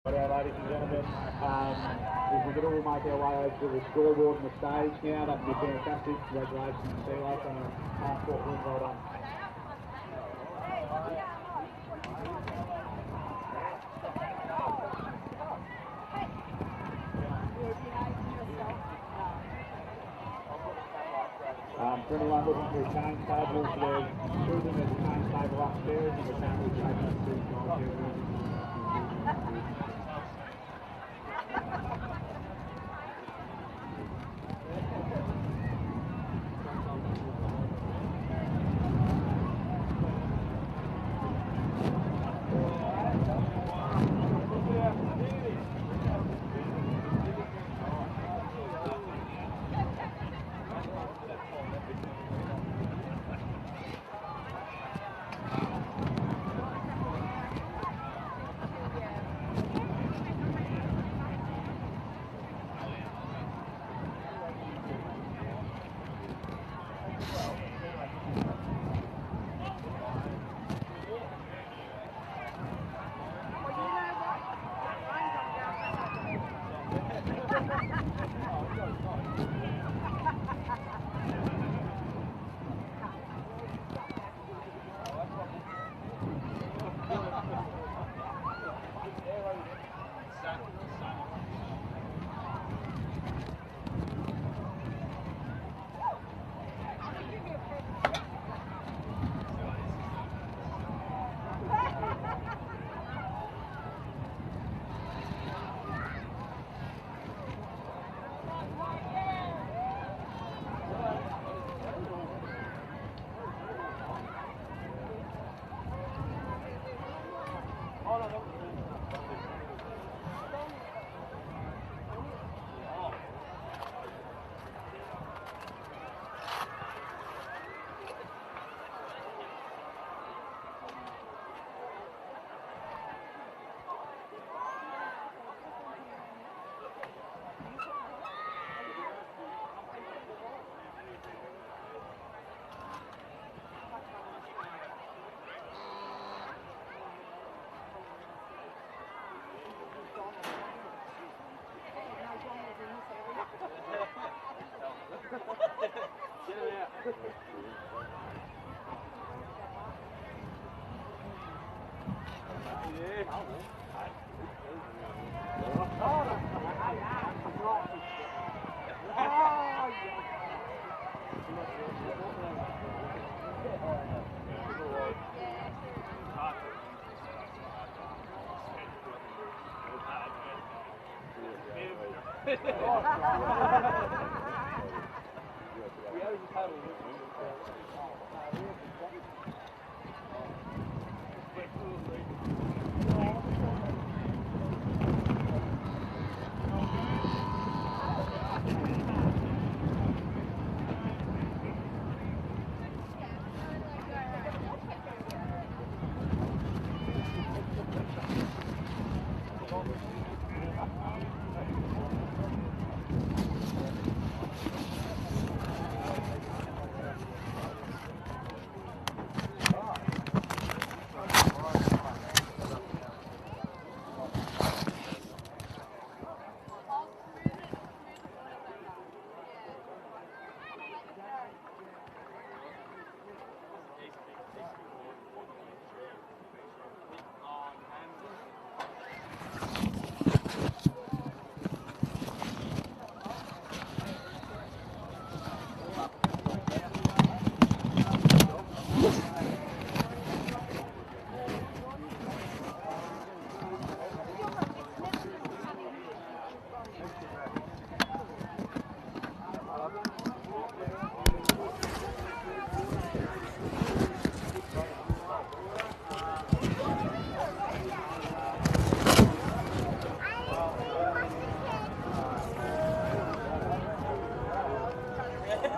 Ladies and gentlemen, as we get all make our way over to the scoreboard and the stage now, that would be fantastic. Congratulations to SeaLake on a half-court win. Well done. For anyone looking for a change table for their children, there's a change table upstairs and the family table upstairs.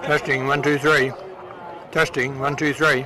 Testing, 1, 2, 3. Testing, 1, 2, 3.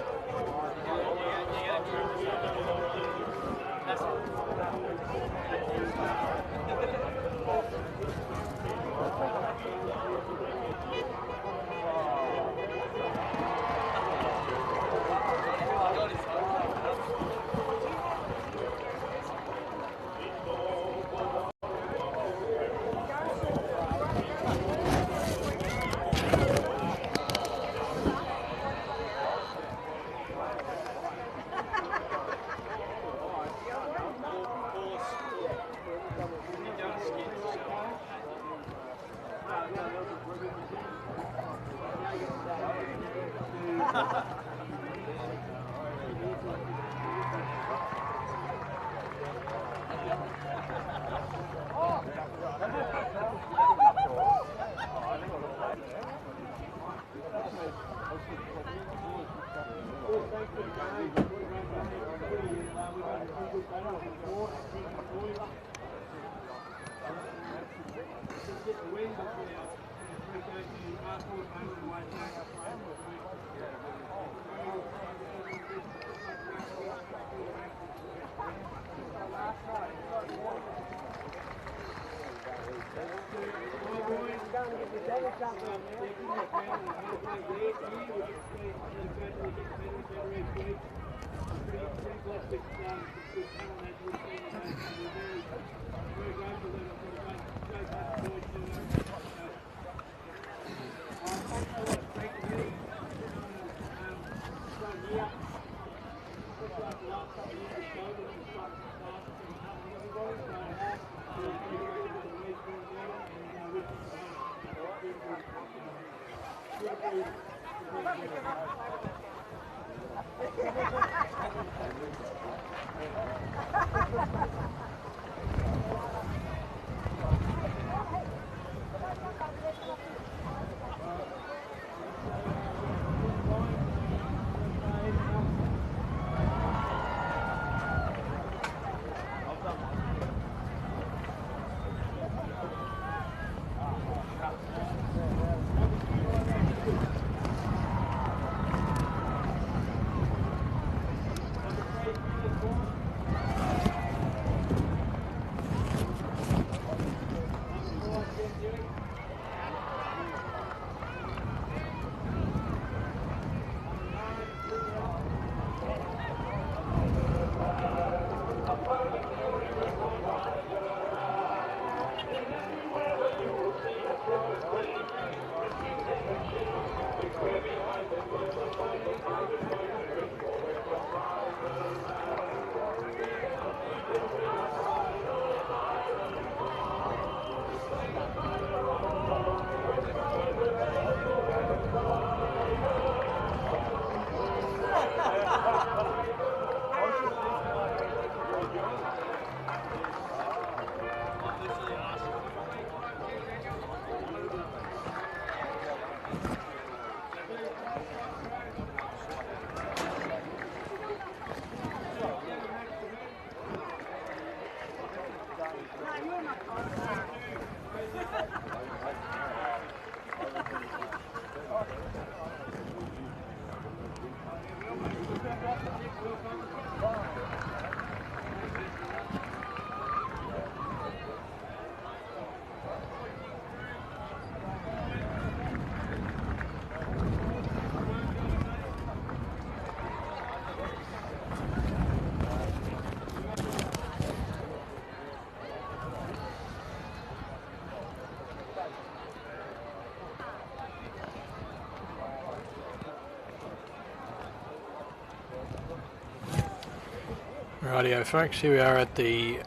Rightio folks, here we are at the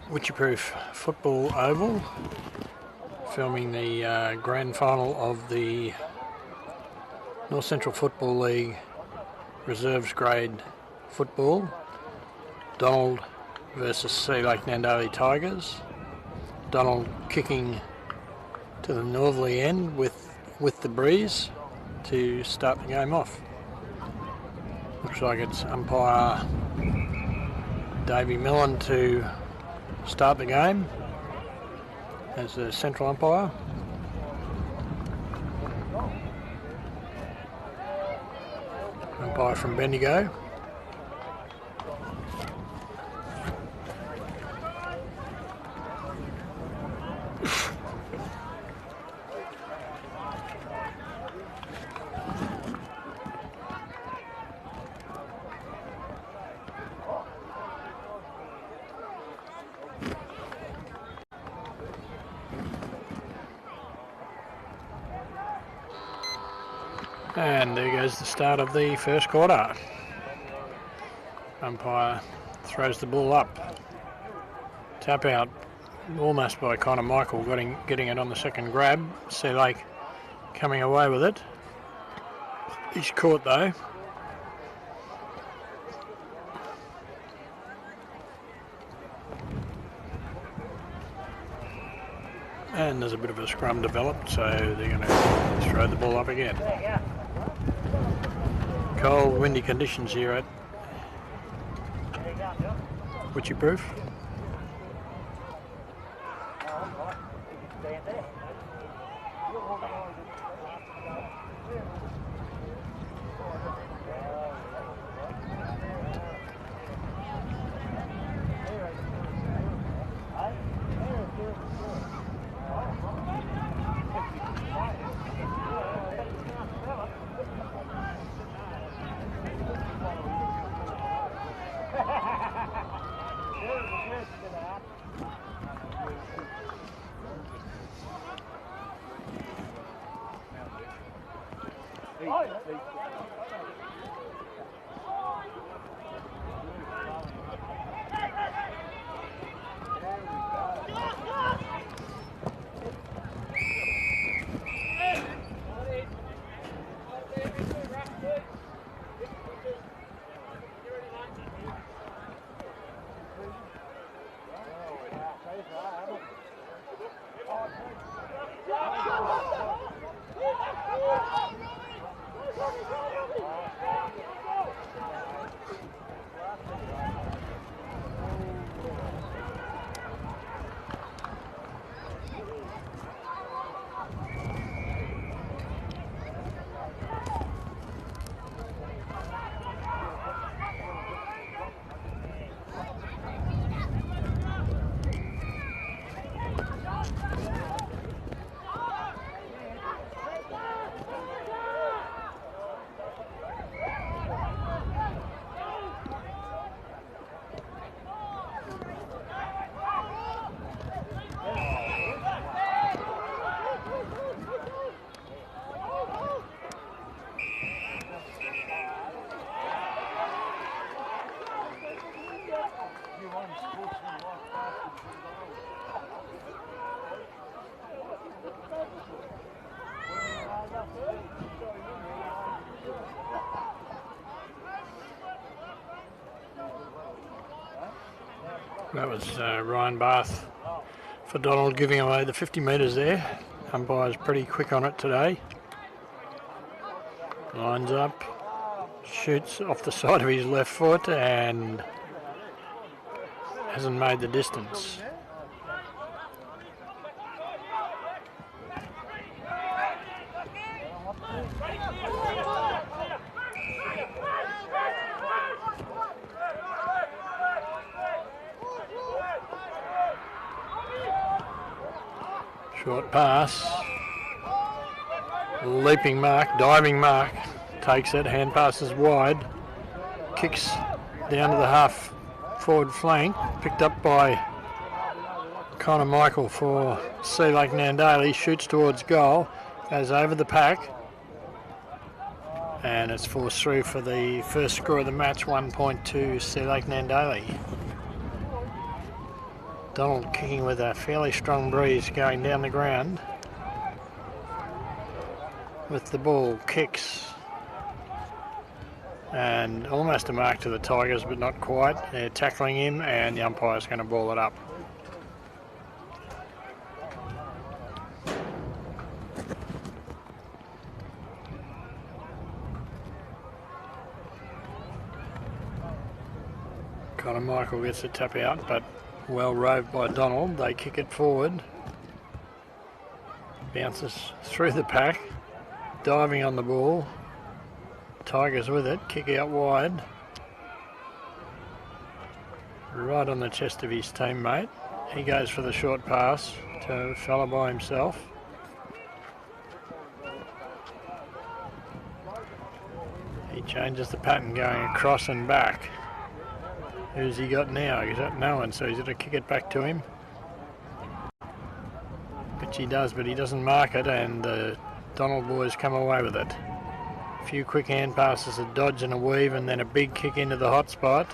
Witcherproof Football Oval, filming the grand final of the North Central Football League Reserves Grade Football. Donald versus SeaLakeNandalyTigers. Donald kicking to the northerly end with the breeze to start the game off. Looks like it's umpire Davey Millen to start the game as the central umpire. Umpire from Bendigo. And there goes the start of the first quarter. Umpire throws the ball up. Tap out almost by Connor Michael, getting it on the second grab. Sea Lake coming away with it. He's caught though. And there's a bit of a scrum developed, so they're going to throw the ball up again. Cold, windy conditions here at Witcherproof. That was Ryan Bath for Donald giving away the 50 metres there. Umpire's pretty quick on it today. Lines up, shoots off the side of his left foot and hasn't made the distance. Short pass, leaping mark, diving mark, takes it, hand passes wide, kicks down to the half forward flank, picked up by Connor Michael for SeaLakeNandaly, shoots towards goal, goes over the pack, and it's forced through for the first score of the match, 1 point to SeaLakeNandaly. Donald kicking with a fairly strong breeze going down the ground. With the ball, kicks. And almost a mark to the Tigers, but not quite. They're tackling him and the umpire's going to ball it up. Connor Michael gets a tap out, but well roved by Donald. They kick it forward. Bounces through the pack. Diving on the ball. Tigers with it. Kick out wide. Right on the chest of his teammate. He goes for the short pass to a fella by himself. He changes the pattern going across and back. Who's he got now? He's got no one, so he's going to kick it back to him. Which he does, but he doesn't mark it, and the Donald boys come away with it. A few quick hand passes, a dodge and a weave, and then a big kick into the hot spot.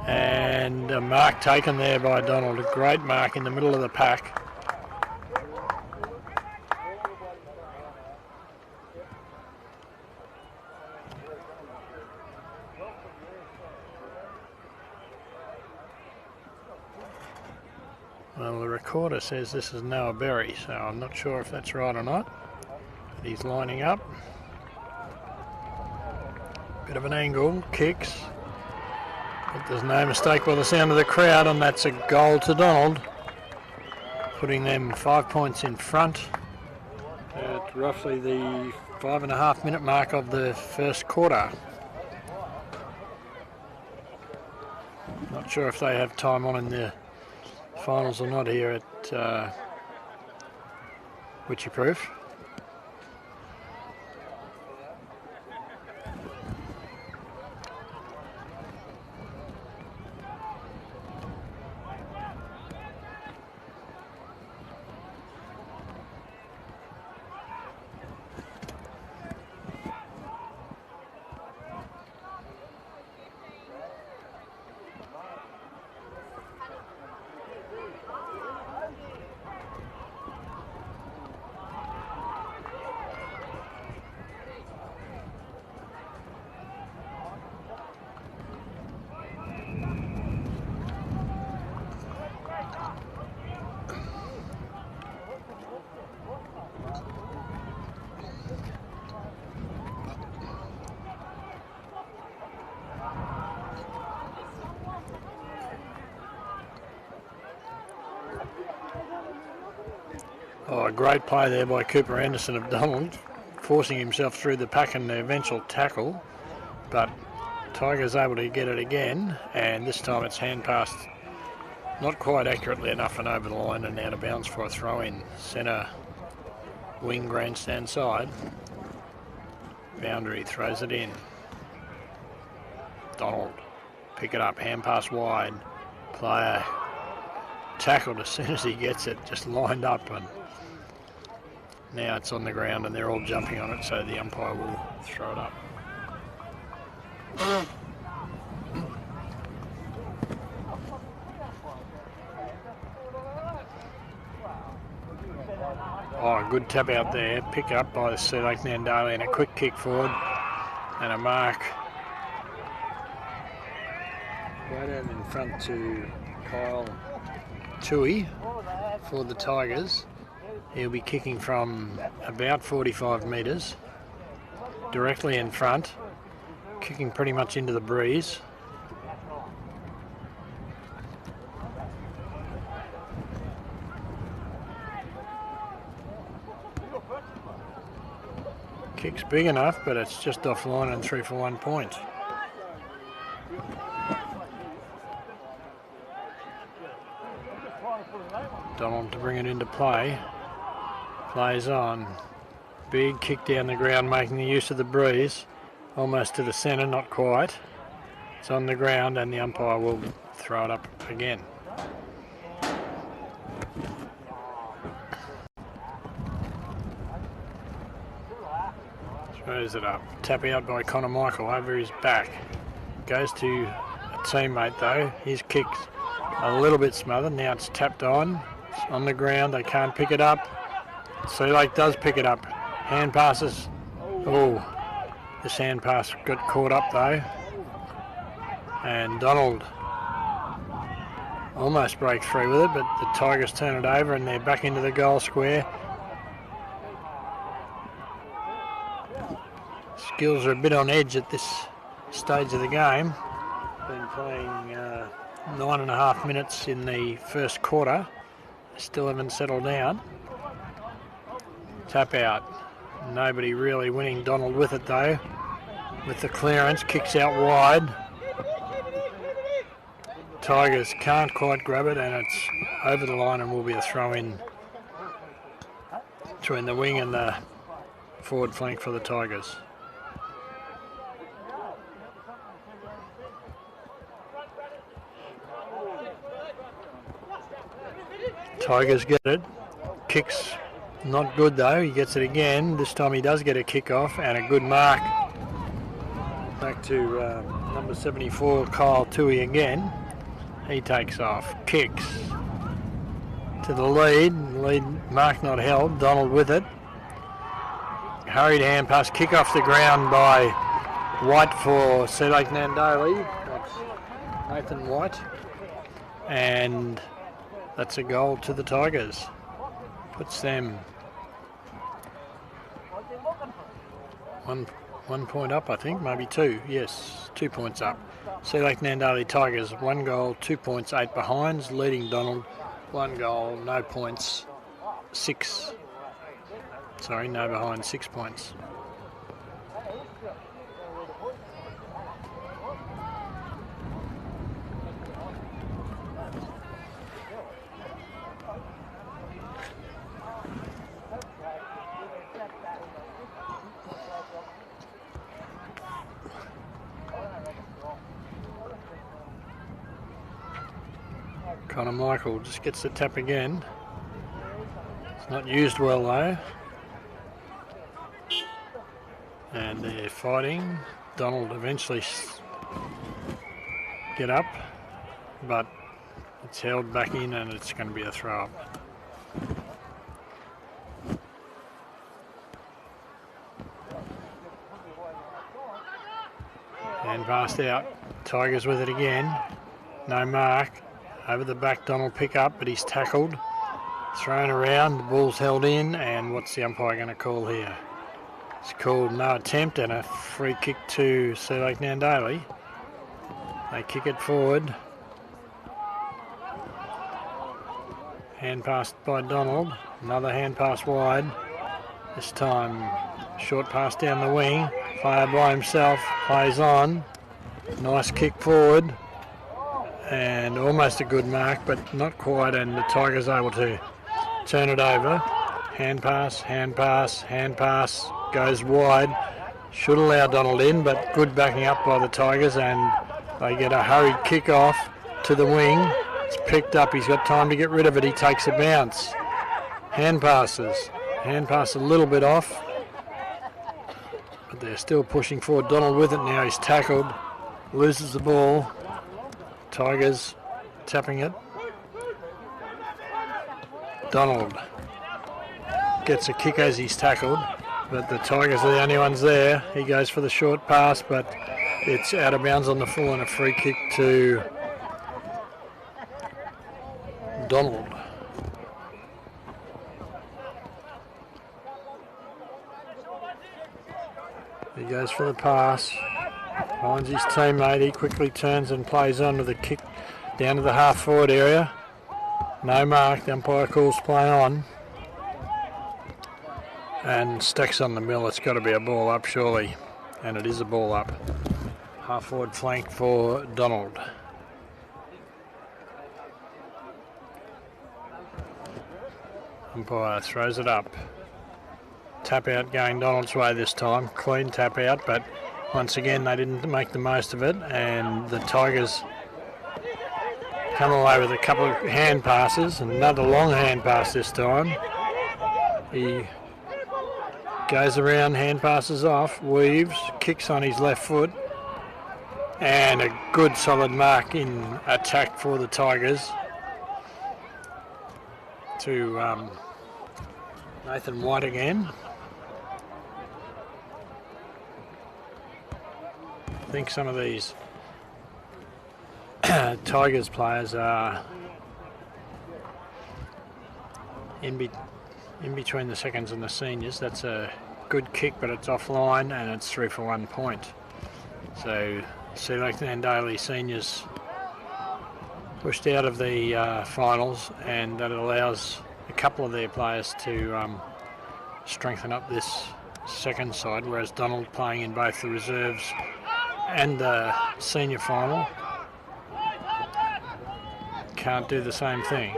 And a mark taken there by Donald, a great mark in the middle of the pack. Well, the recorder says this is Noah Berry, so I'm not sure if that's right or not. But he's lining up. Bit of an angle, kicks. But there's no mistake by the sound of the crowd, and that's a goal to Donald, putting them 5 points in front at roughly the 5.5 minute mark of the first quarter. Not sure if they have time on in the finals or not here at Witchy Proof. Oh, a great play there by Cooper Anderson of Donald, forcing himself through the pack and the eventual tackle. But Tigers able to get it again, and this time it's hand passed not quite accurately enough and over the line and out of bounds for a throw in. Centre wing grandstand side. Boundary throws it in. Donald, pick it up, hand pass wide. Player tackled as soon as he gets it, just lined up, and now it's on the ground and they're all jumping on it, so the umpire will throw it up. Oh, good tap out there, pick up by the SeaLakeNandaly, and a quick kick forward and a mark right out in front to Kyle Tui for the Tigers. He'll be kicking from about 45 metres, directly in front, kicking pretty much into the breeze. Kick's big enough, but it's just offline and 3 for 1 point. Donald to bring it into play. Plays on. Big kick down the ground, making the use of the breeze. Almost to the centre, not quite. It's on the ground and the umpire will throw it up again. Throws it up. Tap out by Connor Michael over his back. Goes to a teammate though. His kick's a little bit smothered. Now it's tapped on. It's on the ground. They can't pick it up. Sea Lake does pick it up. Hand passes. Oh, this hand pass got caught up though. And Donald almost breaks free with it, but the Tigers turn it over and they're back into the goal square. Skills are a bit on edge at this stage of the game. Been playing 9.5 minutes in the first quarter. Still haven't settled down. Tap out. Nobody really winning. Donald with it though. With the clearance, kicks out wide. Tigers can't quite grab it and it's over the line and will be a throw in between the wing and the forward flank for the Tigers. Tigers get it. Kicks not good though. He gets it again. This time he does get a kick off and a good mark. Back to number 74, Kyle Tui again. He takes off. Kicks to the lead. Lead mark not held. Donald with it. Hurried hand pass. Kick off the ground by White for SeaLakeNandaly. That's Nathan White. And that's a goal to the Tigers. Puts them one point up, I think, maybe two. Yes, 2 points up. SeaLakeNandalyTigers, 1 goal, 2 points, 8 behinds, leading Donald, 1 goal, no points, 6. Sorry, no behind, 6 points. Connor Michael just gets the tap again. It's not used well though. And they're fighting. Donald eventually get up, but it's held back in and it's going to be a throw up. And passed out. Tigers with it again. No mark. Over the back, Donald pick up, but he's tackled. Thrown around, the ball's held in, and what's the umpire going to call here? It's called no attempt and a free kick to SeaLakeNandaly. They kick it forward. Hand pass by Donald. Another hand pass wide. This time, short pass down the wing. Player by himself, plays on. Nice kick forward. And almost a good mark, but not quite, and the Tigers able to turn it over. Hand pass, hand pass, hand pass, goes wide. Should allow Donald in, but good backing up by the Tigers, and they get a hurried kick off to the wing. It's picked up, he's got time to get rid of it, he takes a bounce. Hand passes, hand pass a little bit off, but they're still pushing forward. Donald with it now, he's tackled, loses the ball. Tigers tapping it. Donald gets a kick as he's tackled, but the Tigers are the only ones there. He goes for the short pass, but it's out of bounds on the full and a free kick to Donald. He goes for the pass, finds his teammate, he quickly turns and plays on with the kick down to the half forward area. No mark, the umpire calls play on. And stacks on the mill, it's got to be a ball up surely. And it is a ball up. Half forward flank for Donald. Umpire throws it up. Tap out going Donald's way this time. Clean tap out, but once again they didn't make the most of it, and the Tigers come away with a couple of hand passes. Another long hand pass this time. He goes around, hand passes off, weaves, kicks on his left foot, and a good solid mark in attack for the Tigers to Nathan White again. I think some of these Tigers players are in between the seconds and the seniors. That's a good kick, but it's offline and it's 3 for 1 point. So SeaLakeNandaly seniors pushed out of the finals, and that allows a couple of their players to strengthen up this second side, whereas Donald, playing in both the reserves and the senior final, can't do the same thing.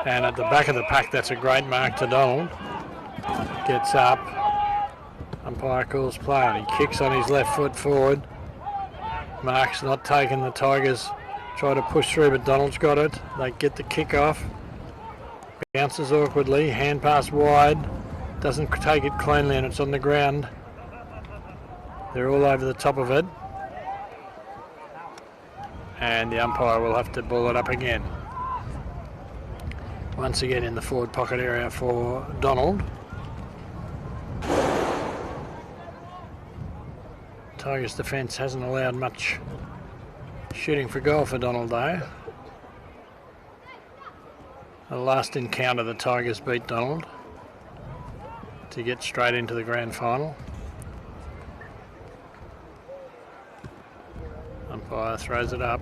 And at the back of the pack, that's a great mark to Donald. Gets up, umpire calls play on, he kicks on his left foot forward. Mark's not taken, the Tigers try to push through, but Donald's got it. They get the kick off, bounces awkwardly, hand pass wide, doesn't take it cleanly, and it's on the ground. They're all over the top of it, and the umpire will have to ball it up again. Once again in the forward pocket area for Donald. Tigers defence hasn't allowed much shooting for goal for Donald though. The last encounter the Tigers beat Donald to get straight into the grand final. Umpire throws it up.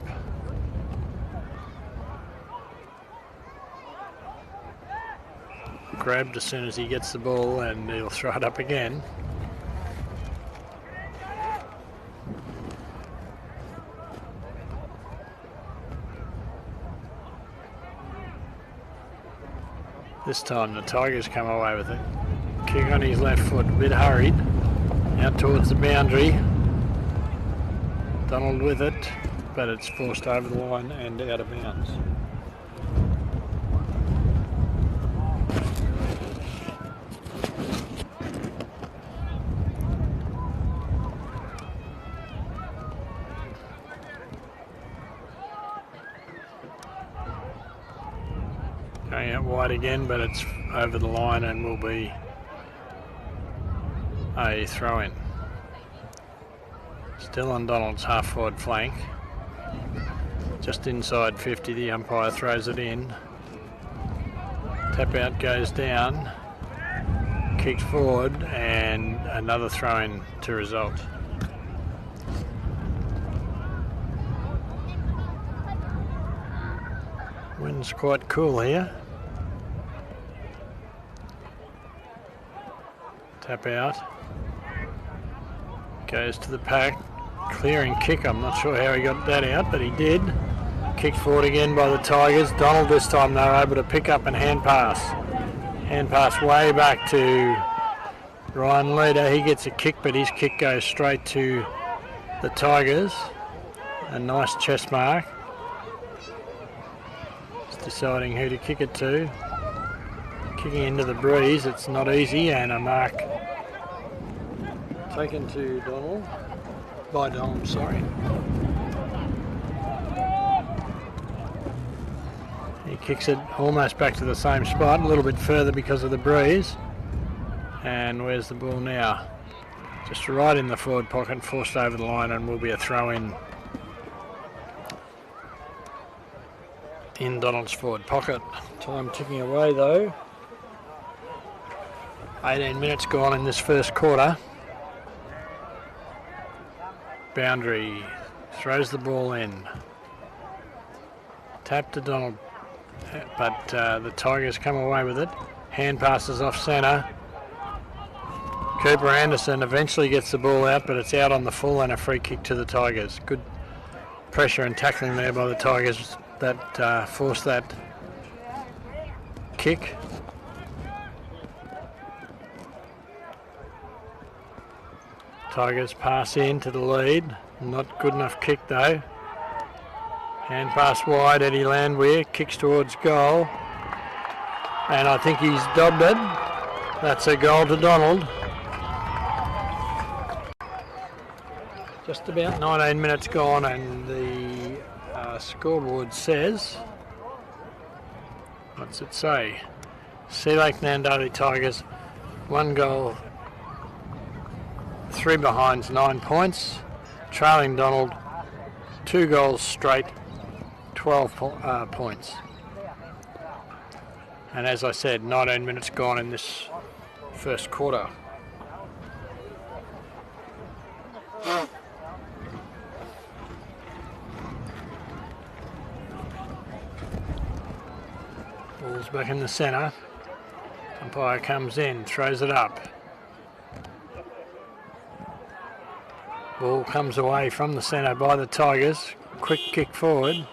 Grabbed as soon as he gets the ball, and he'll throw it up again. This time the Tigers come away with it. Kick on his left foot, a bit hurried, out towards the boundary. Donald with it, but it's forced over the line and out of bounds. Going out wide again, but it's over the line and will be a throw-in. Still on Donald's half-forward flank. Just inside 50, the umpire throws it in. Tap out goes down. Kicked forward, and another throw-in to result. Wind's quite cool here. Tap out. Goes to the pack. Clearing kick. I'm not sure how he got that out, but he did. Kicked forward again by the Tigers. Donald this time they were able to pick up and hand pass. Hand pass way back to Ryan Leader. He gets a kick, but his kick goes straight to the Tigers. A nice chest mark. Just deciding who to kick it to. Kicking into the breeze. It's not easy, and a mark taken to Donald. By Donald, sorry. He kicks it almost back to the same spot, a little bit further because of the breeze. And where's the ball now? Just right in the forward pocket, forced over the line, and will be a throw-in in Donald's forward pocket. Time ticking away though. 18 minutes gone in this first quarter. Boundary throws the ball in. Tap to Donald, but the Tigers come away with it. Hand passes off centre. Cooper Anderson eventually gets the ball out, but it's out on the full and a free kick to the Tigers. Good pressure and tackling there by the Tigers that forced that kick. Tigers pass in to the lead. Not good enough kick though. Hand pass wide, Eddie Landwehr kicks towards goal. And I think he's dobbed it. That's a goal to Donald. Just about 19 minutes gone and the scoreboard says, what's it say? SeaLakeNandalyTigers, 1 goal, 3 behinds, 9 points. Trailing Donald, 2 goals straight, 12 points. And as I said, 19 minutes gone in this first quarter. Ball's back in the centre. Umpire comes in, throws it up. Ball comes away from the centre by the Tigers. Quick kick forward.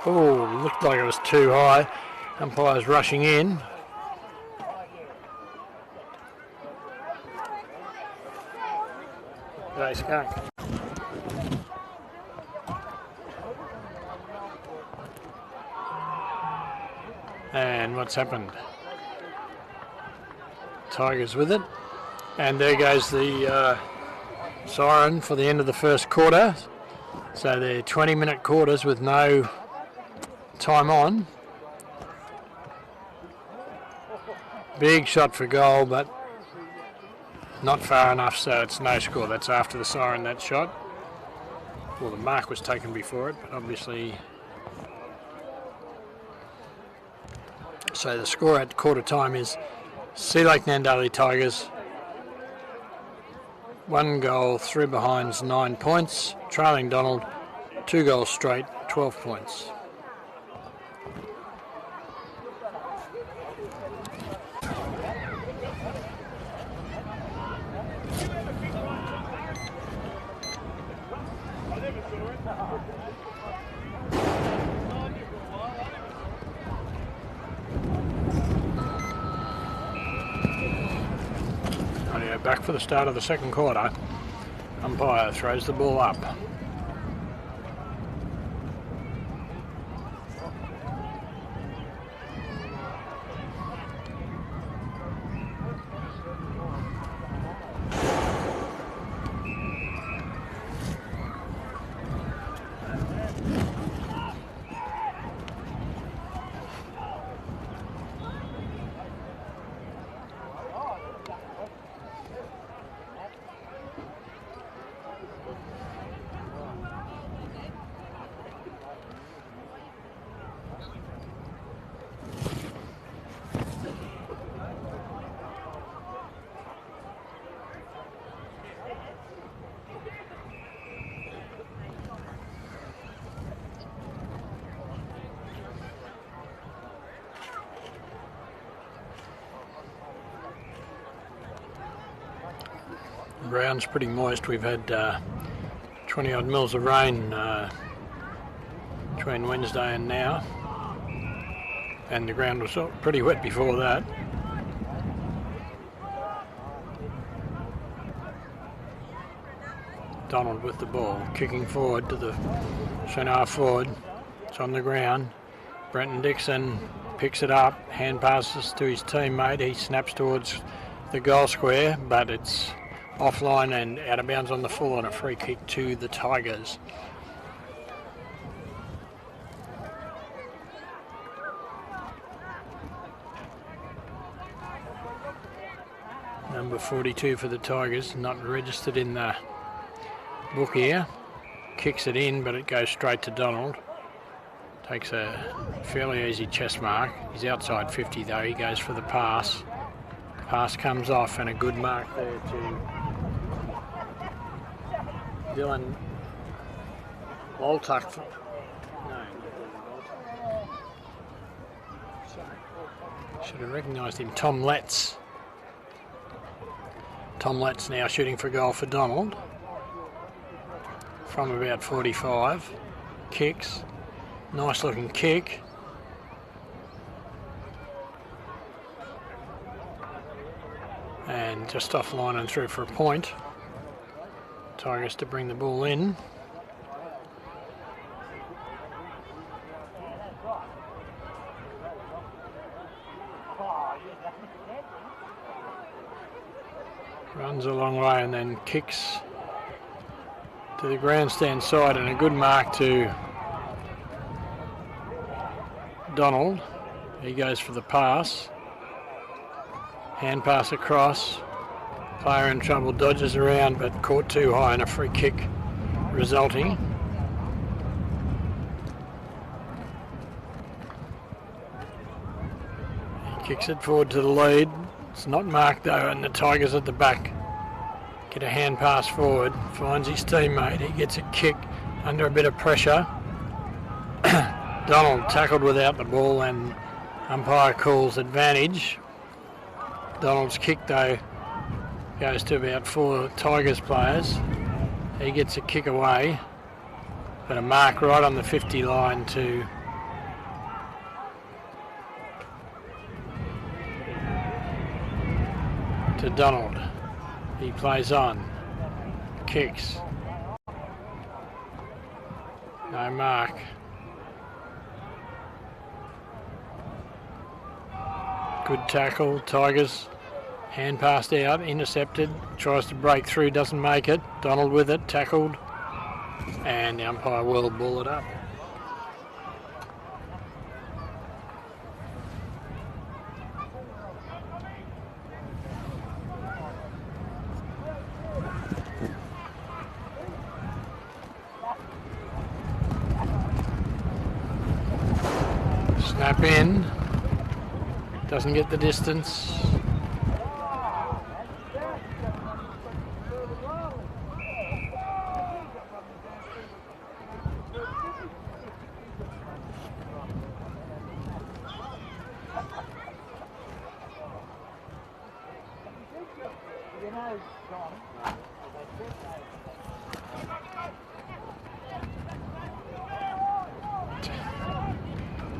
Oh, looked like it was too high. Umpire's rushing in. G'day, Skunk. And what's happened? Tigers with it. And there goes the siren for the end of the first quarter. So they're 20-minute quarters with no time on. Big shot for goal, but not far enough, so it's no score. That's after the siren, that shot. Well, the mark was taken before it, but obviously. So the score at quarter time is SeaLakeNandalyTigers, 1 goal, 3 behinds, 9 points. Trailing Donald, 2 goals straight, 12 points. Back for the start of the second quarter. Umpire throws the ball up. Ground's pretty moist. We've had 20 odd mils of rain between Wednesday and now, and the ground was pretty wet before that. Donald with the ball, kicking forward to the centre forward. It's on the ground. Brenton Dixon picks it up, hand passes to his teammate. He snaps towards the goal square, but it's offline and out of bounds on the full on a free kick to the Tigers. number 42 for the Tigers, not registered in the book here. Kicks it in, but it goes straight to Donald. Takes a fairly easy chest mark. He's outside 50 though. He goes for the pass. Pass comes off, and a good mark there to Dylan Waltuck. Should have recognised him. Tom Letts. Tom Letts now shooting for goal for Donald. From about 45. Kicks. Nice looking kick. And just offline and through for a point. Tigers to bring the ball in. Runs a long way and then kicks to the grandstand side, and a good mark to Donald. He goes for the pass. Hand pass across. Player in trouble, dodges around but caught too high, and a free kick resulting. He kicks it forward to the lead. It's not marked though, and the Tigers at the back get a hand pass forward. Finds his teammate. He gets a kick under a bit of pressure. Donald tackled without the ball, and umpire calls advantage. Donald's kick though goes to about 4 Tigers players. He gets a kick away, but a mark right on the 50 line to Donald. He plays on, kicks, no mark. Good tackle, Tigers. Hand passed out, intercepted, tries to break through, doesn't make it. Donald with it, tackled, and the umpire will ball it up. Snap in, doesn't get the distance.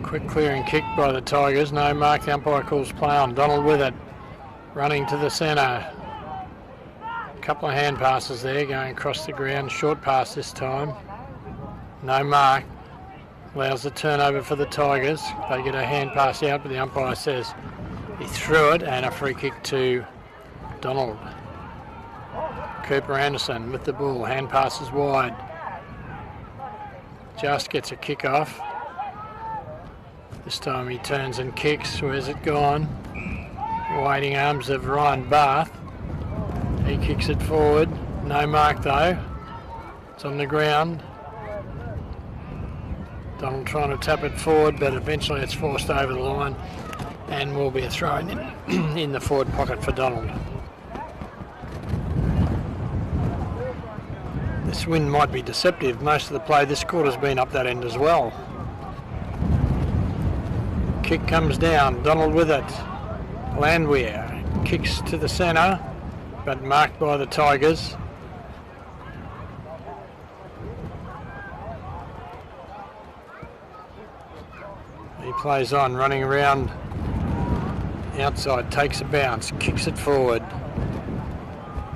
Quick clearing kick by the Tigers. No mark. The umpire calls play on. Donald with it. Running to the centre. A couple of hand passes there going across the ground. Short pass this time. No mark. Allows the turnover for the Tigers. They get a hand pass out, but the umpire says he threw it, and a free kick to Donald. Cooper Anderson with the ball. Hand passes wide. Just gets a kick off. This time he turns and kicks. Where's it gone? Waiting arms of Ryan Barth. He kicks it forward. No mark though. It's on the ground. Donald trying to tap it forward, but eventually it's forced over the line and will be a throw in the forward pocket for Donald. This wind might be deceptive. Most of the play this quarter's been up that end as well. Kick comes down, Donald with it. Landwehr kicks to the centre, but marked by the Tigers. He plays on, running around outside, takes a bounce, kicks it forward.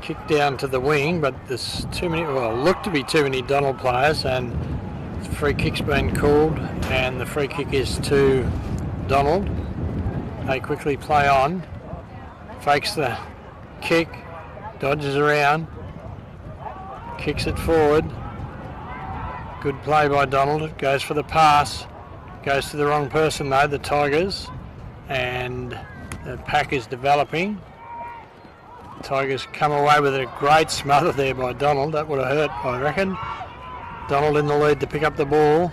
Kick down to the wing, but there's too many, well, look to be too many Donald players, and the free kick's been called, and the free kick is to Donald. They quickly play on, fakes the kick, dodges around, kicks it forward. Good play by Donald. Goes for the pass, goes to the wrong person though, the Tigers, and the pack is developing. Tigers come away with a great smother there by Donald. That would have hurt, I reckon. Donald in the lead to pick up the ball.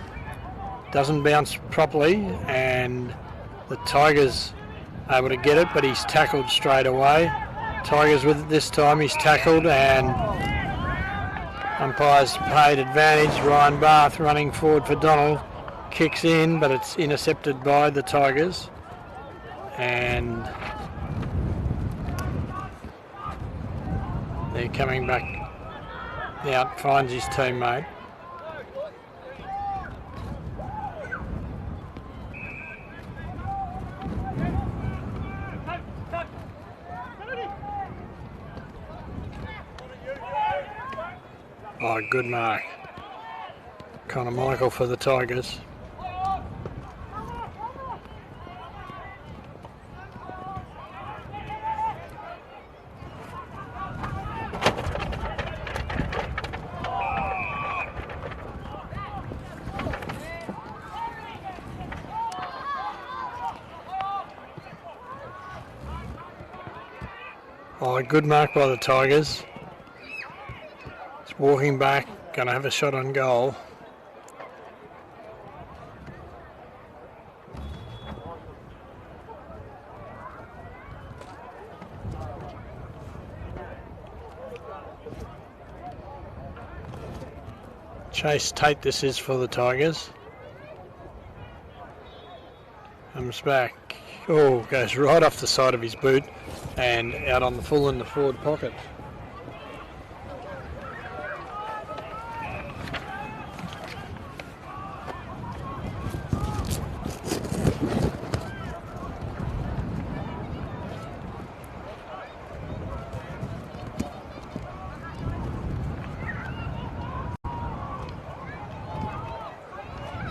Doesn't bounce properly, and the Tigers able to get it, but he's tackled straight away. Tigers with it this time. He's tackled, and umpires paid advantage. Ryan Barth running forward for Donald. Kicks in, but it's intercepted by the Tigers. And they're coming back out, finds his teammate. Oh, good mark. Connor Michael for the Tigers. Oh, good mark by the Tigers. It's walking back, going to have a shot on goal. Chase Tate this is for the Tigers. Comes back. Oh, goes right off the side of his boot and out on the full in the forward pocket.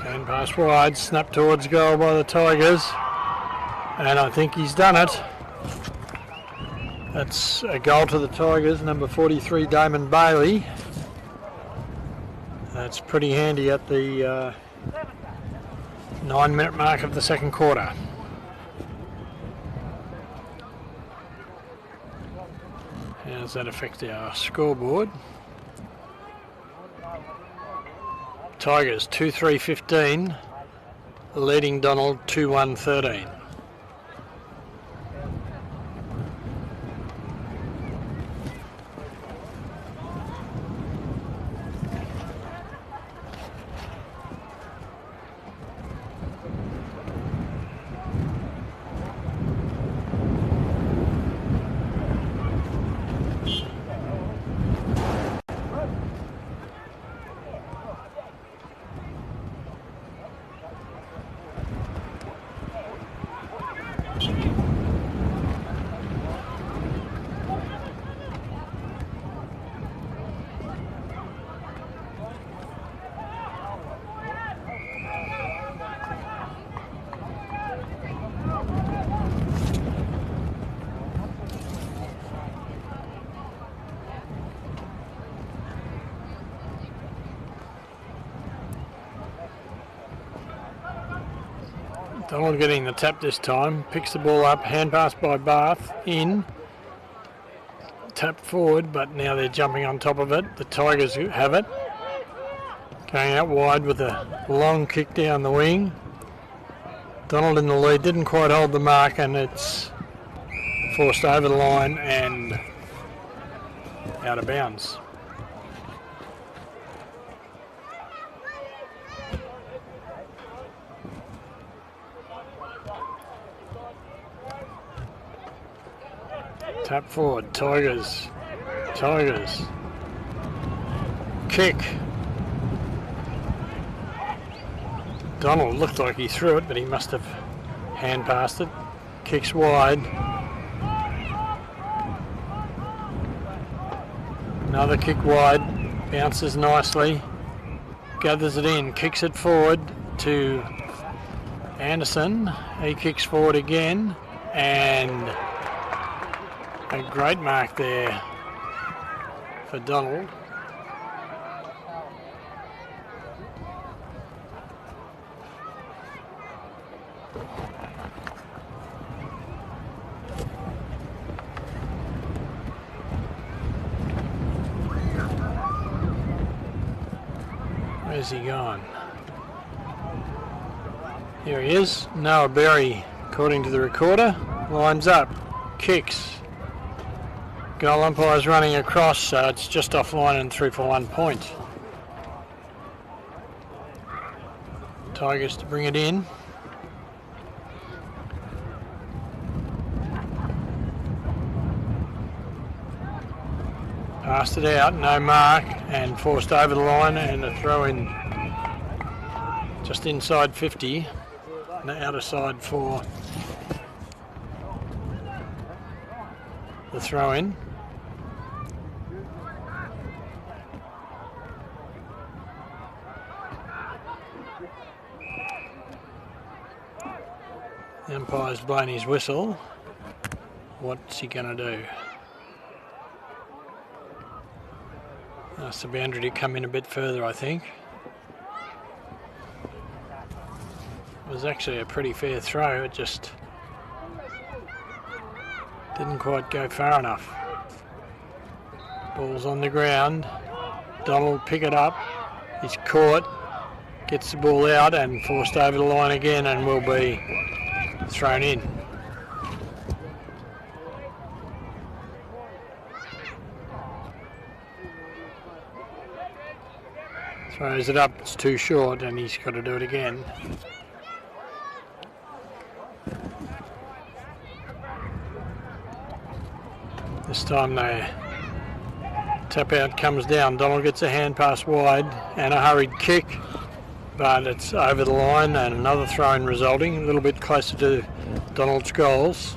And pass wide, snap towards goal by the Tigers. And I think he's done it. That's a goal to the Tigers, number 43, Damon Bailey. That's pretty handy at the 9-minute mark of the second quarter. How does that affect our scoreboard? Tigers 2-3-15, leading Donald 2-1-13. Donald getting the tap this time, picks the ball up, hand pass by Barth, in, tap forward, but now they're jumping on top of it. The Tigers have it, going out wide with a long kick down the wing. Donald in the lead, didn't quite hold the mark, and it's forced over the line and out of bounds. Tap forward, Tigers. Kick. Donald looked like he threw it, but he must have hand passed it. Kicks wide. Another kick wide. Bounces nicely. Gathers it in. Kicks it forward to Anderson. He kicks forward again. And a great mark there for Donald. Where's he gone? Here he is. Noah Berry, according to the recorder, lines up, kicks. Goal umpire's running across, so it's just offline and through for 1 point. Tigers to bring it in. Passed it out, no mark, and forced over the line, and a throw in just inside 50. And the outer side for the throw in. The umpire's blown his whistle. What's he going to do? Asked the boundary to come in a bit further, I think. It was actually a pretty fair throw, it just didn't quite go far enough. Ball's on the ground. Donald pick it up. He's caught. Gets the ball out and forced over the line again and will be thrown in. Throws it up, it's too short and he's got to do it again. This time the tap out comes down. Donald gets a hand pass wide and a hurried kick, but it's over the line and another throw in resulting, a little bit closer to Donald's goals.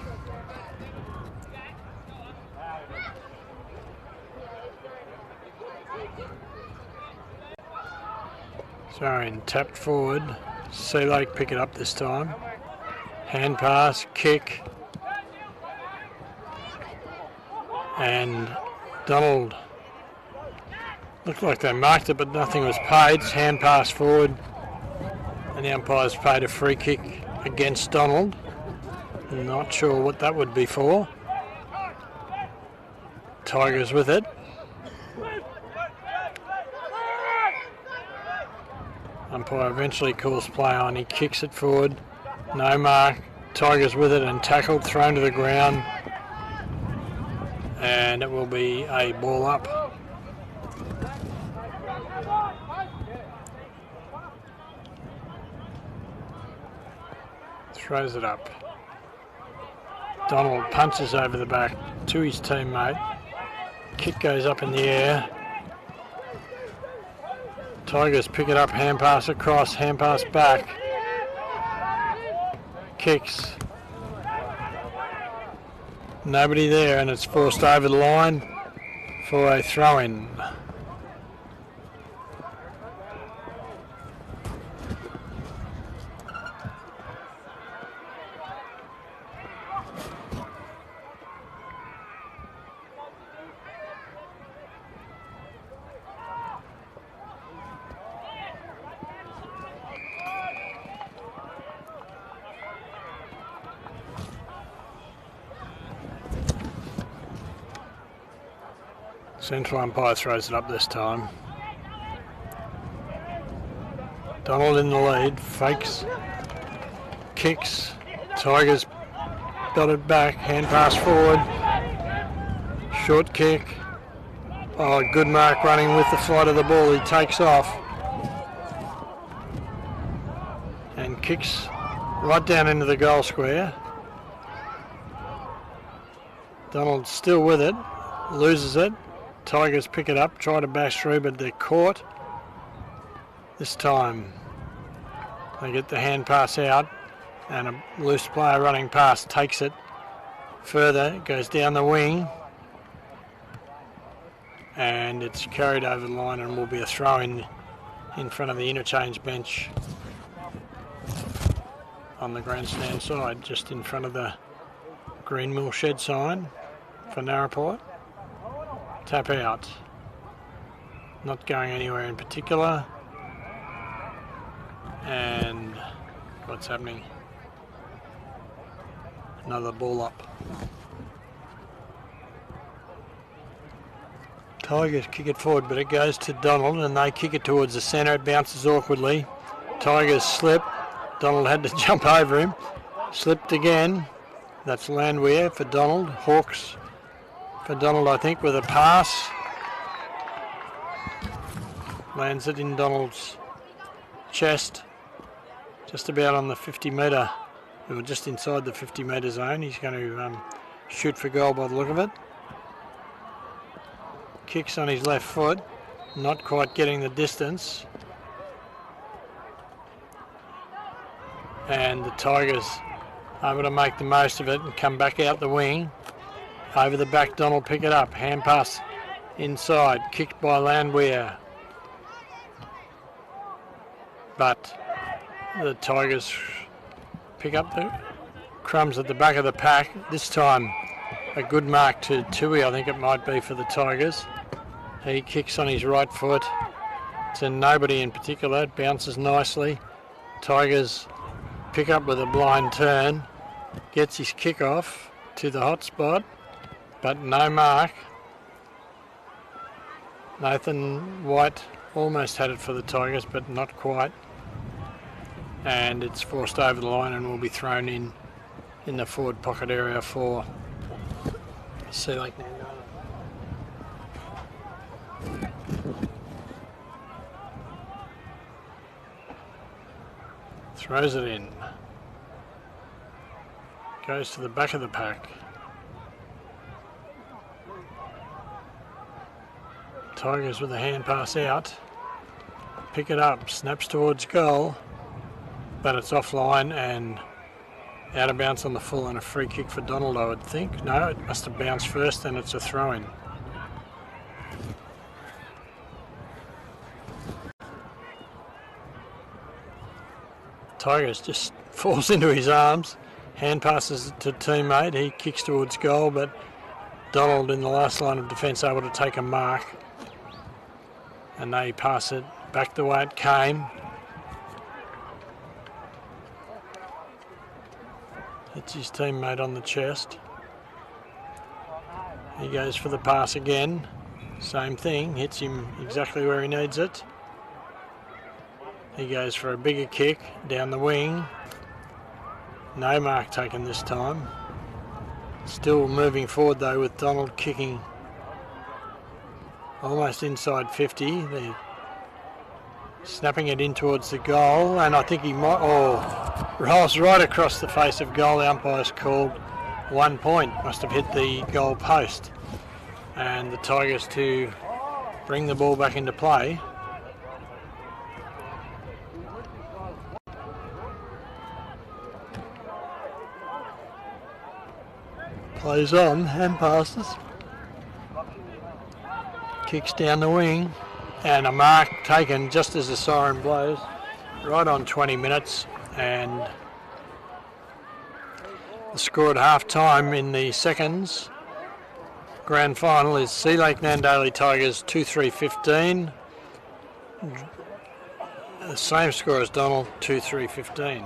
Throw in tapped forward. Sea Lake pick it up this time. Hand pass, kick. And Donald looked like they marked it, but nothing was paid. Hand pass forward. And the umpire's paid a free kick against Donald. Not sure what that would be for. Tigers with it. Umpire eventually calls play on. He kicks it forward. No mark. Tigers with it and tackled, thrown to the ground. And it will be a ball up. Throws it up. Donald punches over the back to his teammate. Kick goes up in the air. Tigers pick it up, hand pass across, hand pass back. Kicks. Nobody there and it's forced over the line for a throw in. Central umpire throws it up this time. Donald in the lead, fakes, kicks, Tigers got it back, hand pass forward, short kick. Oh, good mark running with the flight of the ball, he takes off and kicks right down into the goal square. Donald still with it, loses it. Tigers pick it up, try to bash through, but they're caught. This time they get the hand pass out and a loose player running past takes it further, goes down the wing and it's carried over the line and will be a throw in front of the interchange bench on the grandstand side, just in front of the Green Mill shed sign for Narraport. Tap out. Not going anywhere in particular. And what's happening? Another ball up. Tigers kick it forward, but it goes to Donald, and they kick it towards the centre. It bounces awkwardly. Tigers slip. Donald had to jump over him. Slipped again. That's Landwehr for Donald. Hawks for Donald, I think, with a pass. Lands it in Donald's chest. Just about on the 50-metre, or just inside the 50-metre zone. He's going to shoot for goal by the look of it. Kicks on his left foot. Not quite getting the distance. And the Tigers able to make the most of it and come back out the wing. Over the back, Donald pick it up. Hand pass inside. Kicked by Landwehr. But the Tigers pick up the crumbs at the back of the pack. This time a good mark to Tui, I think it might be, for the Tigers. He kicks on his right foot to nobody in particular. It bounces nicely. Tigers pick up with a blind turn. Gets his kick off to the hot spot, but no mark. Nathan White almost had it for the Tigers, but not quite. And it's forced over the line and will be thrown in the forward pocket area for SeaLakeNandaly. Throws it in. Goes to the back of the pack. Tigers with a hand pass out. Pick it up, snaps towards goal, but it's offline and out of bounds on the full, and a free kick for Donald, I would think. No, it must have bounced first and it's a throw-in. Tigers just falls into his arms. Hand passes to teammate. He kicks towards goal, but Donald in the last line of defence able to take a mark. And they pass it back the way it came. Hits his teammate on the chest. He goes for the pass again. Same thing, hits him exactly where he needs it. He goes for a bigger kick down the wing. No mark taken this time. Still moving forward though, with Donald kicking almost inside 50. They're snapping it in towards the goal, and I think he might, rolls right across the face of goal. The umpire's called 1 point. Must have hit the goal post. And the Tigers to bring the ball back into play. Plays on, hand passes. Kicks down the wing, and a mark taken just as the siren blows, right on 20 minutes. And the score at half time in the seconds grand final is SeaLakeNandalyTigers 2-3-15. The same score as Donald, 2-3-15.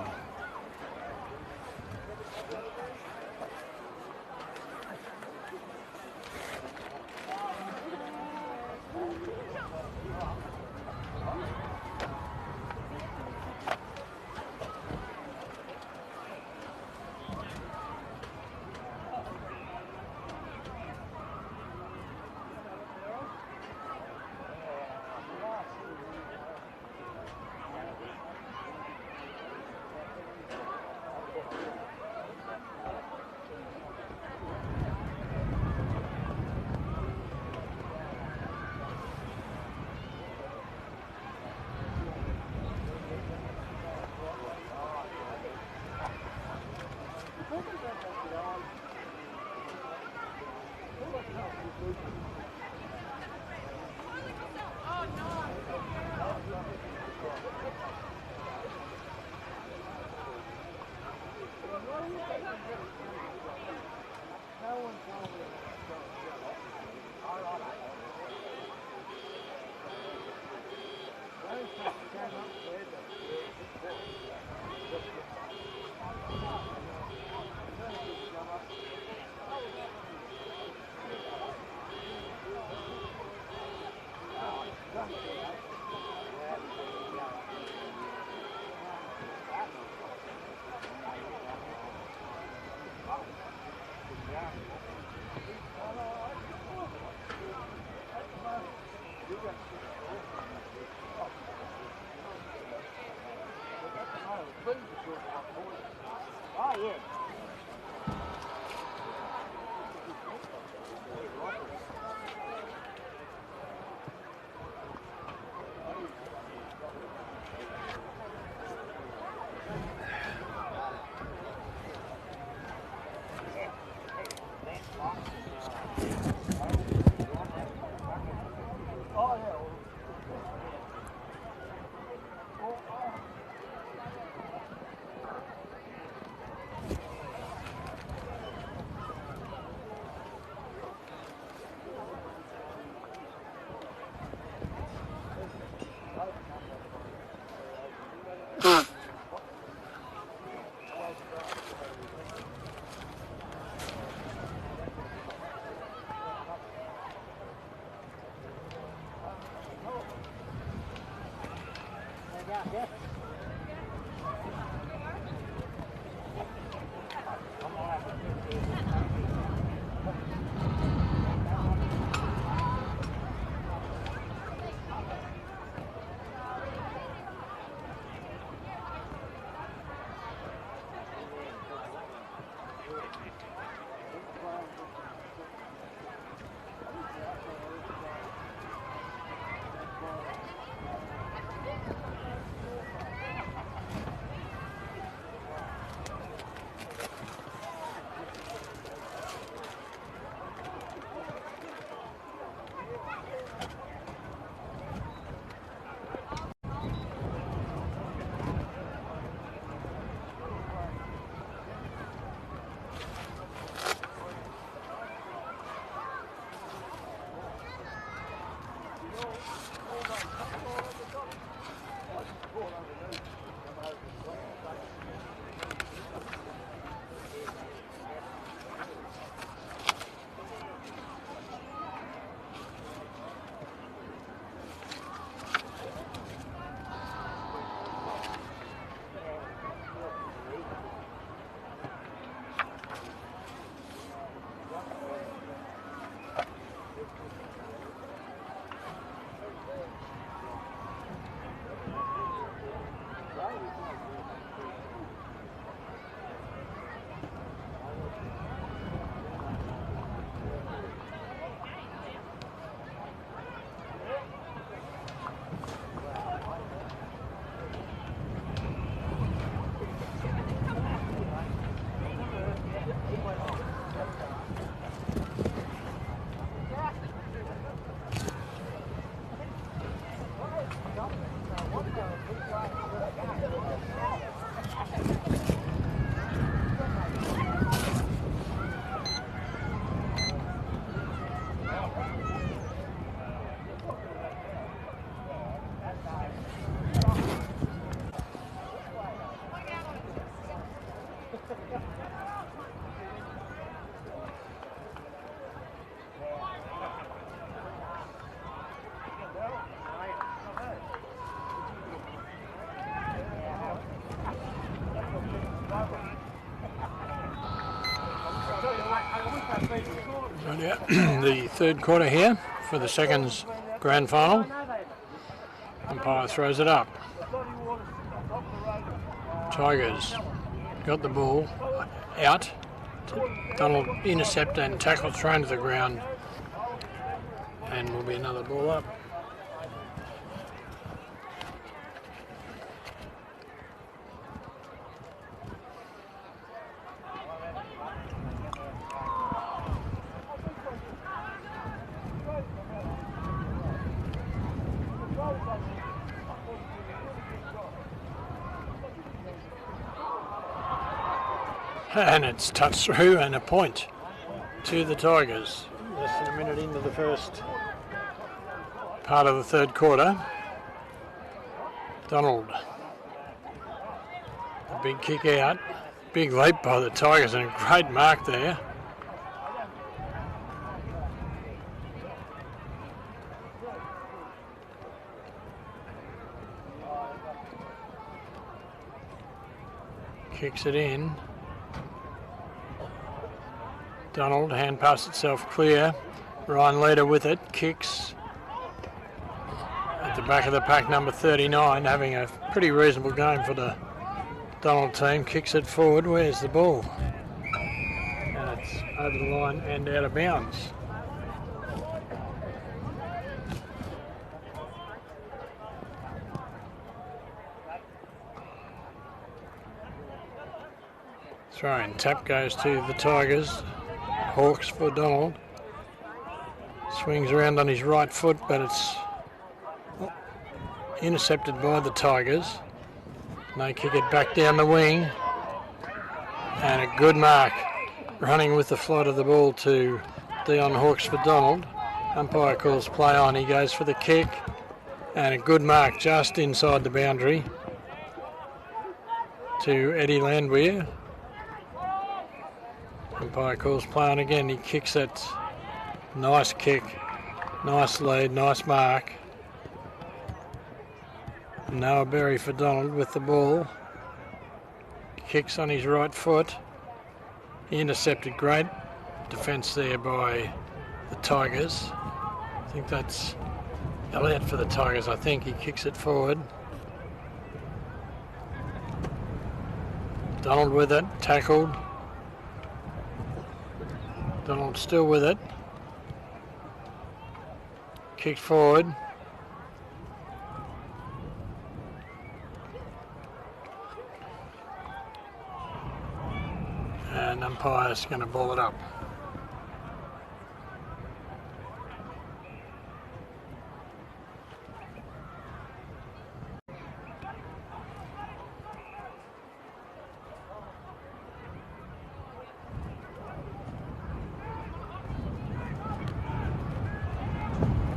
The third quarter here for the seconds grand final. Umpire throws it up. Tigers got the ball out. Donald intercept and tackle thrown to the ground, and will be another ball up. And it's touched through and a point to the Tigers. Less than a minute into the first part of the third quarter. Donald. A big kick out. Big leap by the Tigers and a great mark there. Kicks it in. Donald, hand pass itself clear. Ryan Leder with it, kicks. the back of the pack, number 39, having a pretty reasonable game for the Donald team. Kicks it forward. Where's the ball? And it's over the line and out of bounds. Throwing tap goes to the Tigers. Hawks for Donald. Swings around on his right foot, but it's intercepted by the Tigers. And they kick it back down the wing. And a good mark. Running with the flight of the ball to Dion Hawks for Donald. Umpire calls play on. He goes for the kick. And a good mark just inside the boundary to Eddie Landwehr. Umpire calls play on again. He kicks it. Nice kick. Nice lead. Nice mark. Noah Berry for Donald with the ball. Kicks on his right foot. Intercepted. Great defence there by the Tigers. I think that's Elliott for the Tigers. I think he kicks it forward. Donald with it. Tackled. Donald still with it. Kicked forward. And umpire's going to ball it up.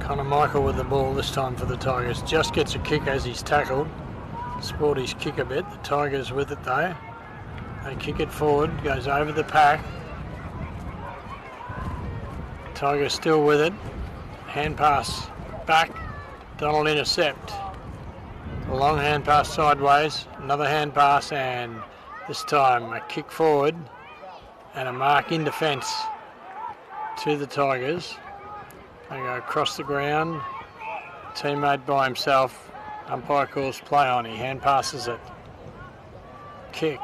Connor Michael with the ball this time for the Tigers. Just gets a kick as he's tackled. Spoiled his kick a bit. The Tigers with it though. They kick it forward. Goes over the pack. Tigers still with it. Hand pass back. Donald intercept. A long hand pass sideways. Another hand pass, and this time a kick forward and a mark in defence to the Tigers. They go across the ground. Teammate by himself. Umpire calls play on. He hand passes it. Kick.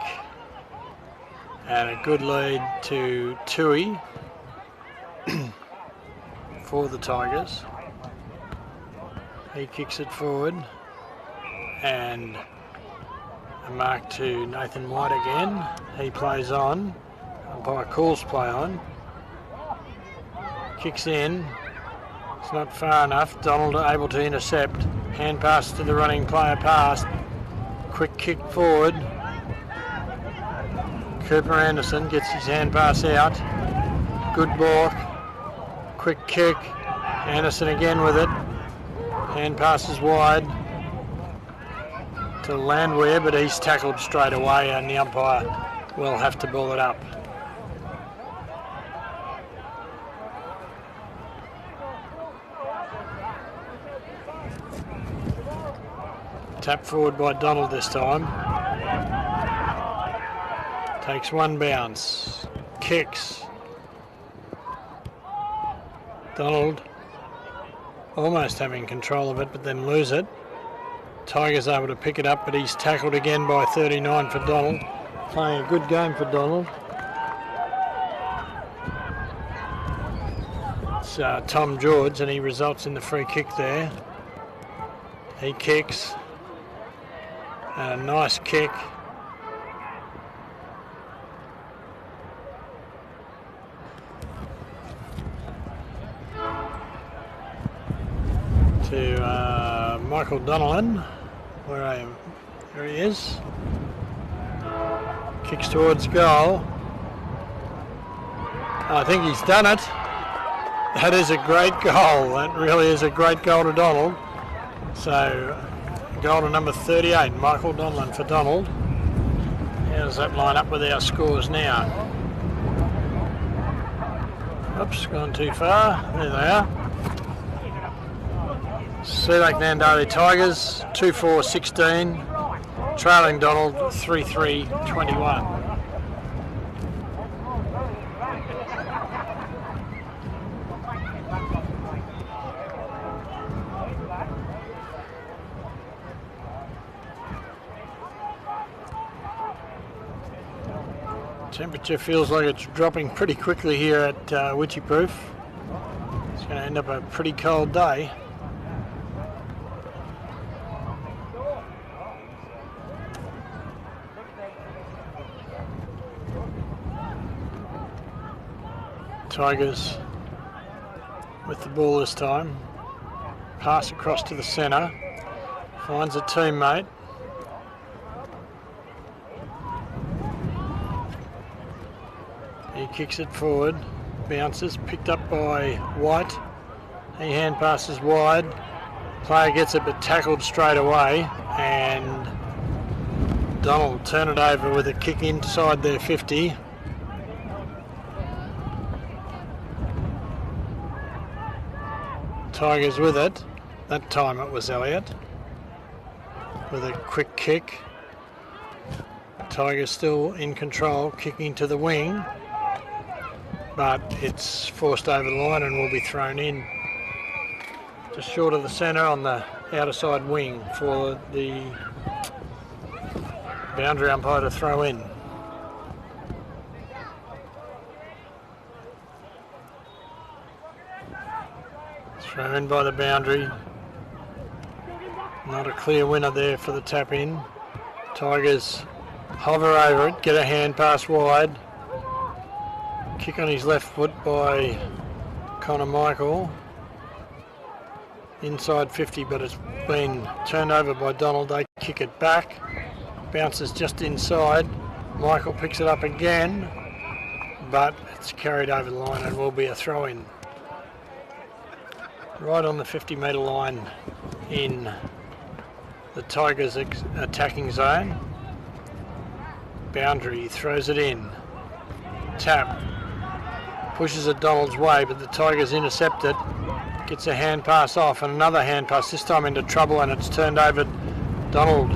And a good lead to Tui for the Tigers. He kicks it forward. And a mark to Nathan White again. He plays on. Umpire calls play on. Kicks in. It's not far enough. Donald able to intercept. Hand pass to the running player past. Quick kick forward. Cooper Anderson gets his hand pass out. Good balk. Quick kick. Anderson again with it. Hand passes wide to Landwehr, but he's tackled straight away and the umpire will have to ball it up. Tap forward by Donald this time. Takes one bounce. Kicks. Donald almost having control of it, but then lose it. Tigers able to pick it up, but he's tackled again by 39 for Donald. Playing a good game for Donald. It's Tom George, and he results in the free kick there. He kicks. And a nice kick. To Michael Donelan, where he is. Kicks towards goal. I think he's done it. That is a great goal. That really is a great goal to Donald. So, goal to number 38, Michael Donelan for Donald. How does that line up with our scores now? Oops, gone too far. There they are. SeaLakeNandalyTigers 2-4-16, trailing Donald 3-3-21. Temperature feels like it's dropping pretty quickly here at Wycheproof. It's going to end up a pretty cold day. Tigers with the ball this time. Pass across to the centre. Finds a teammate. He kicks it forward. Bounces. Picked up by White. He hand passes wide. Player gets it but tackled straight away. And Donald turn it over with a kick inside their 50. Tigers with it. That time it was Elliott with a quick kick. Tigers still in control, kicking to the wing, but it's forced over the line and will be thrown in just short of the centre on the outer side wing for the boundary umpire to throw in. Thrown in by the boundary. Not a clear winner there for the tap in. Tigers hover over it, get a hand pass wide. Kick on his left foot by Connor Michael. Inside 50, but it's been turned over by Donald. They kick it back. Bounces just inside. Michael picks it up again, but it's carried over the line and will be a throw in. Right on the 50-metre line in the Tigers' attacking zone. Boundary throws it in. Tap. Pushes it Donald's way, but the Tigers intercept it. Gets a hand pass off and another hand pass, this time into trouble, and it's turned over. Donald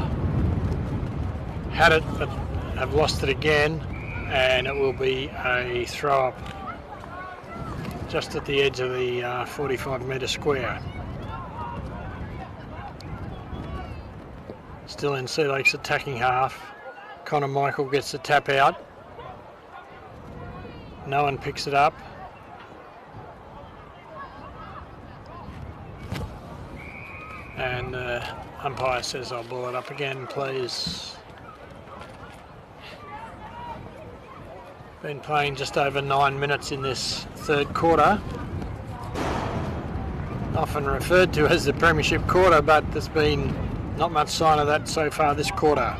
had it, but have lost it again, and it will be a throw up just at the edge of the 45-metre square. Still in Sea Lake's attacking half. Connor Michael gets the tap out. No one picks it up. And umpire says, I'll ball it up again, please. Been playing just over 9 minutes in this third quarter. Often referred to as the premiership quarter, but there's been not much sign of that so far this quarter.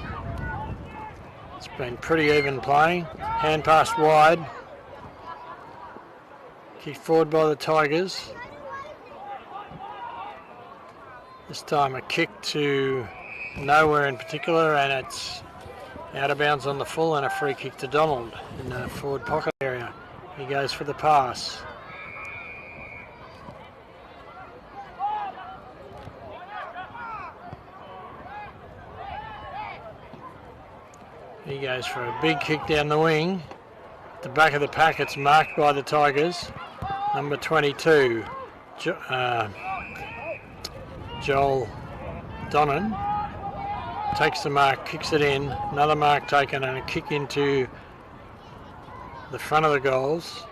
It's been pretty even playing. Hand passed wide. Kicked forward by the Tigers. This time a kick to nowhere in particular, and it's out of bounds on the full, and a free kick to Donald in the forward pocket area. He goes for the pass. He goes for a big kick down the wing. At the back of the pack, it's marked by the Tigers. Number 22, Joel Donnan. Takes the mark, kicks it in, another mark taken, and a kick into the front of the goals.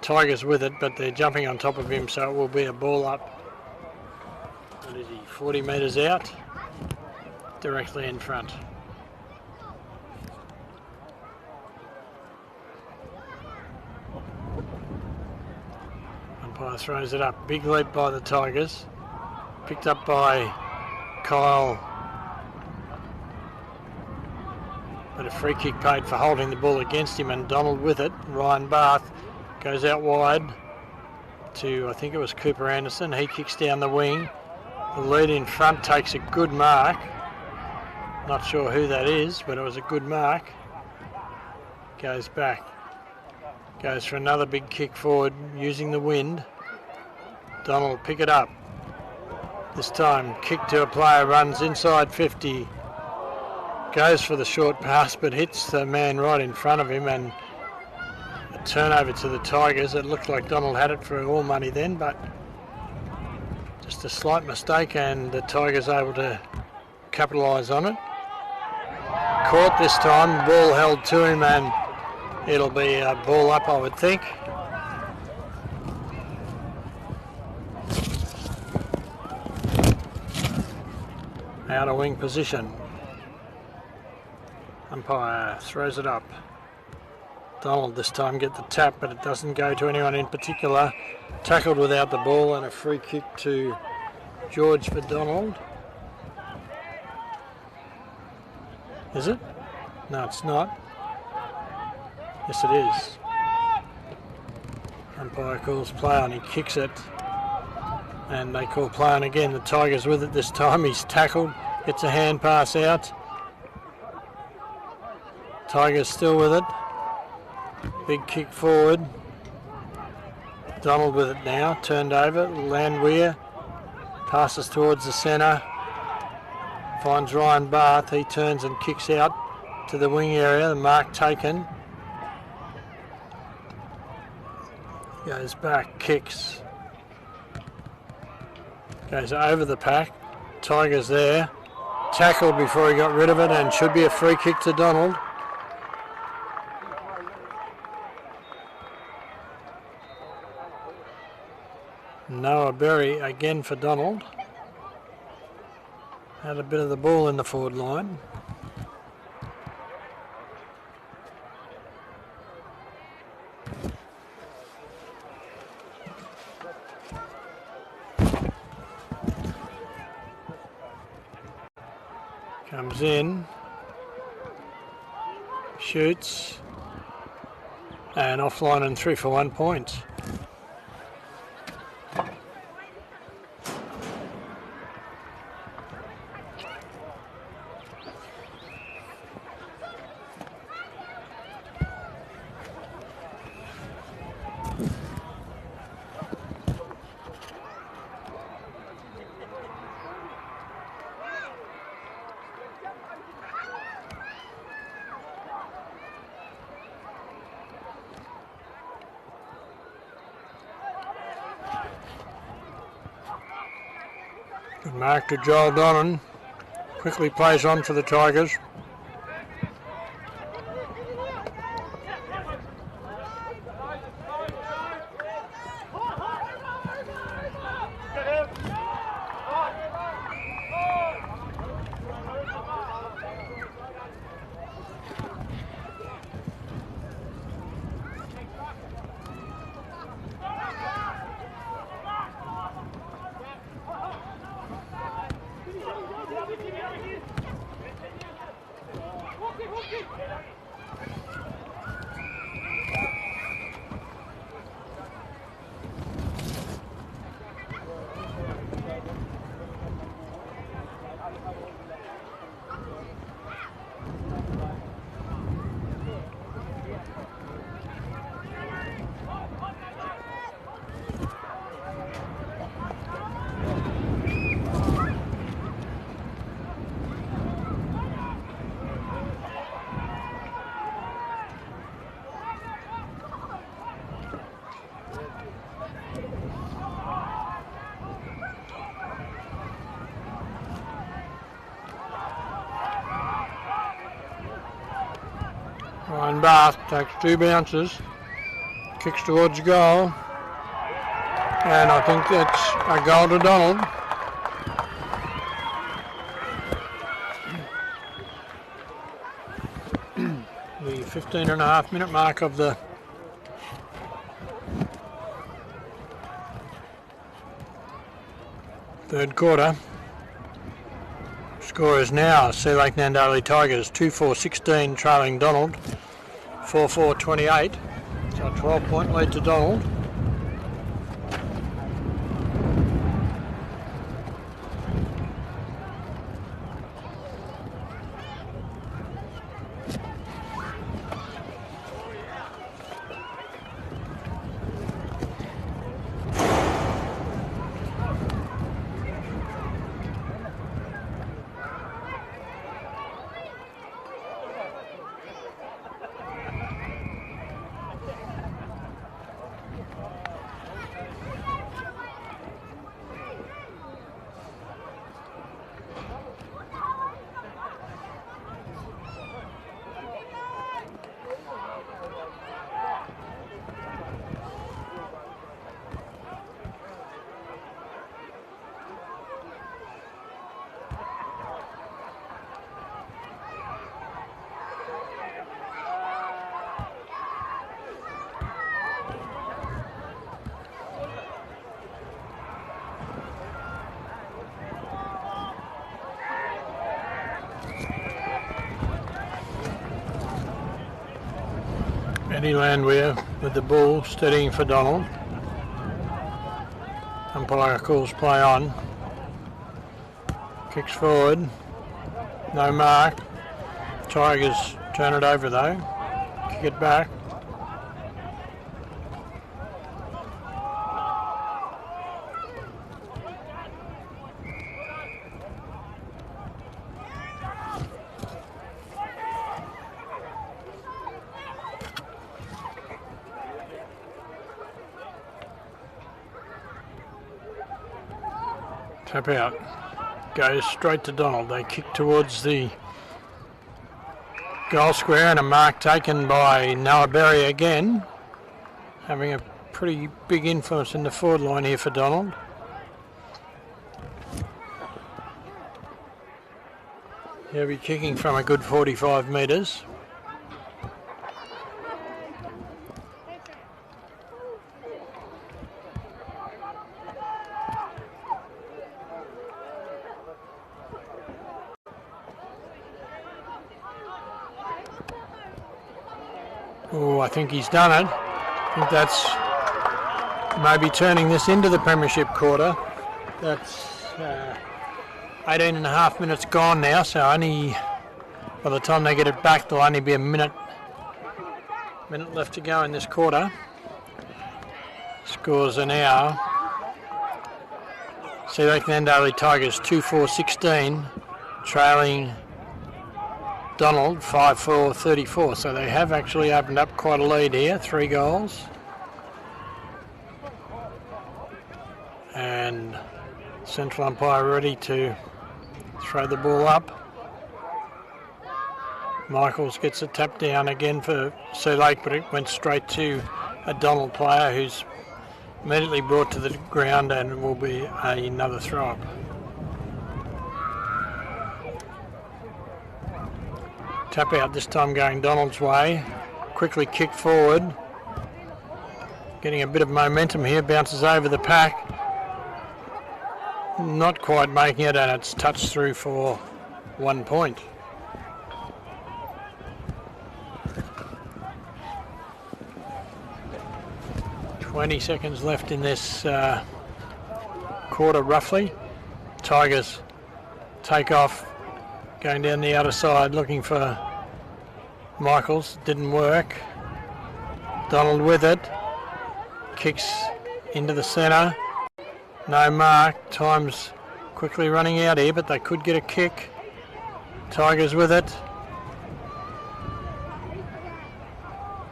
Tigers with it, but they're jumping on top of him, so it will be a ball up. What is he, 40 metres out? Directly in front. Umpire throws it up. Big leap by the Tigers. Picked up by Kyle. But a free kick paid for holding the ball against him, and Donald with it. Ryan Barth goes out wide to, I think it was Cooper Anderson. He kicks down the wing. The lead in front takes a good mark. Not sure who that is, but it was a good mark. Goes back. Goes for another big kick forward using the wind. Donald pick it up. This time kick to a player, runs inside 50. Goes for the short pass, but hits the man right in front of him, and a turnover to the Tigers. It looked like Donald had it for all money then, but just a slight mistake, and the Tigers able to capitalise on it. caught this time. Ball held to him, and it'll be a ball up, I would think. Out of wing position. Umpire throws it up. Donald this time get the tap, but it doesn't go to anyone in particular. Tackled without the ball, and a free kick to George for Donald. Is it? No, it's not. Yes, it is. Umpire calls play on, he kicks it. And they call play on again. The Tigers with it this time. He's tackled, gets a hand pass out. Tigers still with it. Big kick forward. Donald with it now, turned over. Landwehr passes towards the centre. Finds Ryan Barth. He turns and kicks out to the wing area. The mark taken. Goes back, kicks. Goes over the pack. Tigers there. Tackled before he got rid of it, and should be a free kick to Donald. Noah Berry again for Donald. Had a bit of the ball in the forward line. Comes in, shoots, and offline and 3 for 1 point. Good mark to Joel Donnan. Quickly plays on for the Tigers. Ryan Barth takes 2 bounces, kicks towards goal, and I think that's a goal to Donald. The 15.5-minute mark of the third quarter. Score is now SeaLakeNandalyTigers 2-4-16 trailing Donald 4-4-28. So a 12-point lead to Donald. Eddie Landwehr with the ball, steadying for Donald. Umpire calls play on. Kicks forward. No mark. Tigers turn it over though. Kick it back. Tap out. Goes straight to Donald. They kick towards the goal square and a mark taken by Noah Berry again. Having a pretty big influence in the forward line here for Donald. He'll be kicking from a good 45 metres. Oh, I think he's done it. I think that's maybe turning this into the premiership quarter. That's 18 and a half minutes gone now, so only by the time they get it back there'll only be a minute left to go in this quarter. Scores are now SeaLakeNandalyTigers 2-4-16, trailing Donald 5-4-34, so they have actually opened up quite a lead here, 3 goals. And central umpire ready to throw the ball up. Michaels gets a tap down again for Sea Lake, but it went straight to a Donald player who's immediately brought to the ground and will be another throw up. Tap out this time going Donald's way. Quickly kicked forward. Getting a bit of momentum here. Bounces over the pack. Not quite making it, and it's touched through for 1 point. $20 seconds left in this quarter roughly. Tigers take off. Going down the outer side, looking for Michaels. Didn't work. Donald with it. Kicks into the centre. No mark. Time's quickly running out here, but they could get a kick. Tigers with it.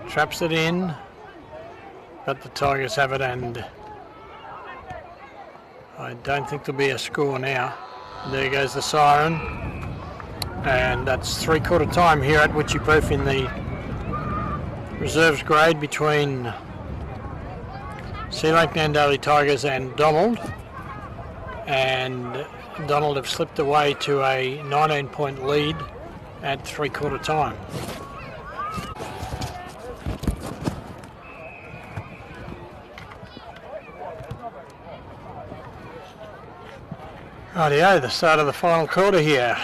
Traps it in. But the Tigers have it, and I don't think there'll be a score now. There goes the siren. And that's 3/4 time here at Witchyproof in the reserves grade between SeaLakeNandalyTigers and Donald. And Donald have slipped away to a 19-point lead at 3/4 time. Rightio, the start of the final quarter here.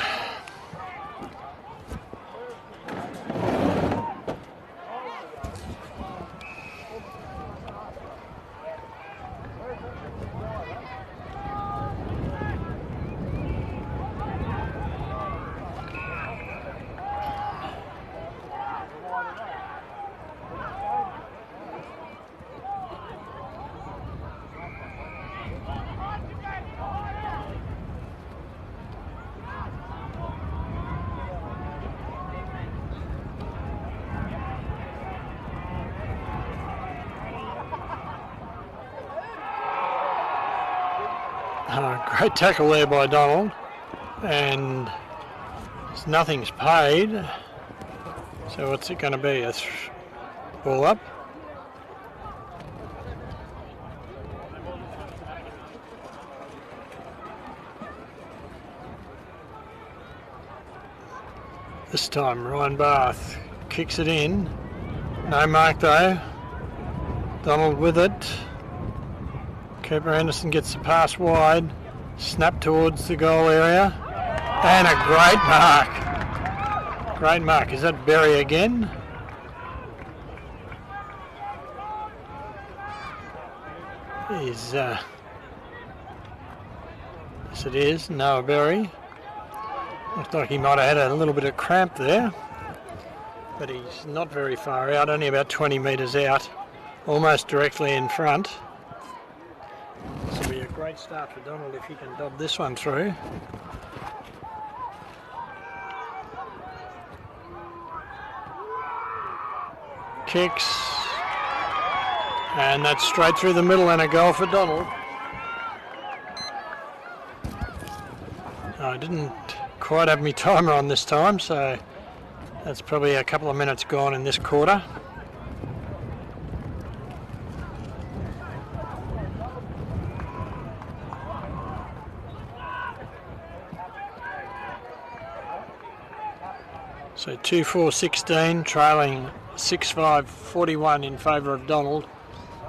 Great tackle there by Donald, and nothing's paid. So what's it going to be? A ball up? This time Ryan Bath kicks it in. No mark though. Donald with it. Cooper Anderson gets the pass wide. Snap towards the goal area. And a great mark. Great mark. Is that Berry again? is, yes it is, Noah Berry. Looks like he might have had a little bit of cramp there, but he's not very far out, only about 20 metres out, almost directly in front. This will be a great start for Donald if he can dob this one through. Kicks, and that's straight through the middle and a goal for Donald. I didn't quite have my timer on this time, so that's probably a couple of minutes gone in this quarter. So 2-4-16, trailing 6-5-41 in favour of Donald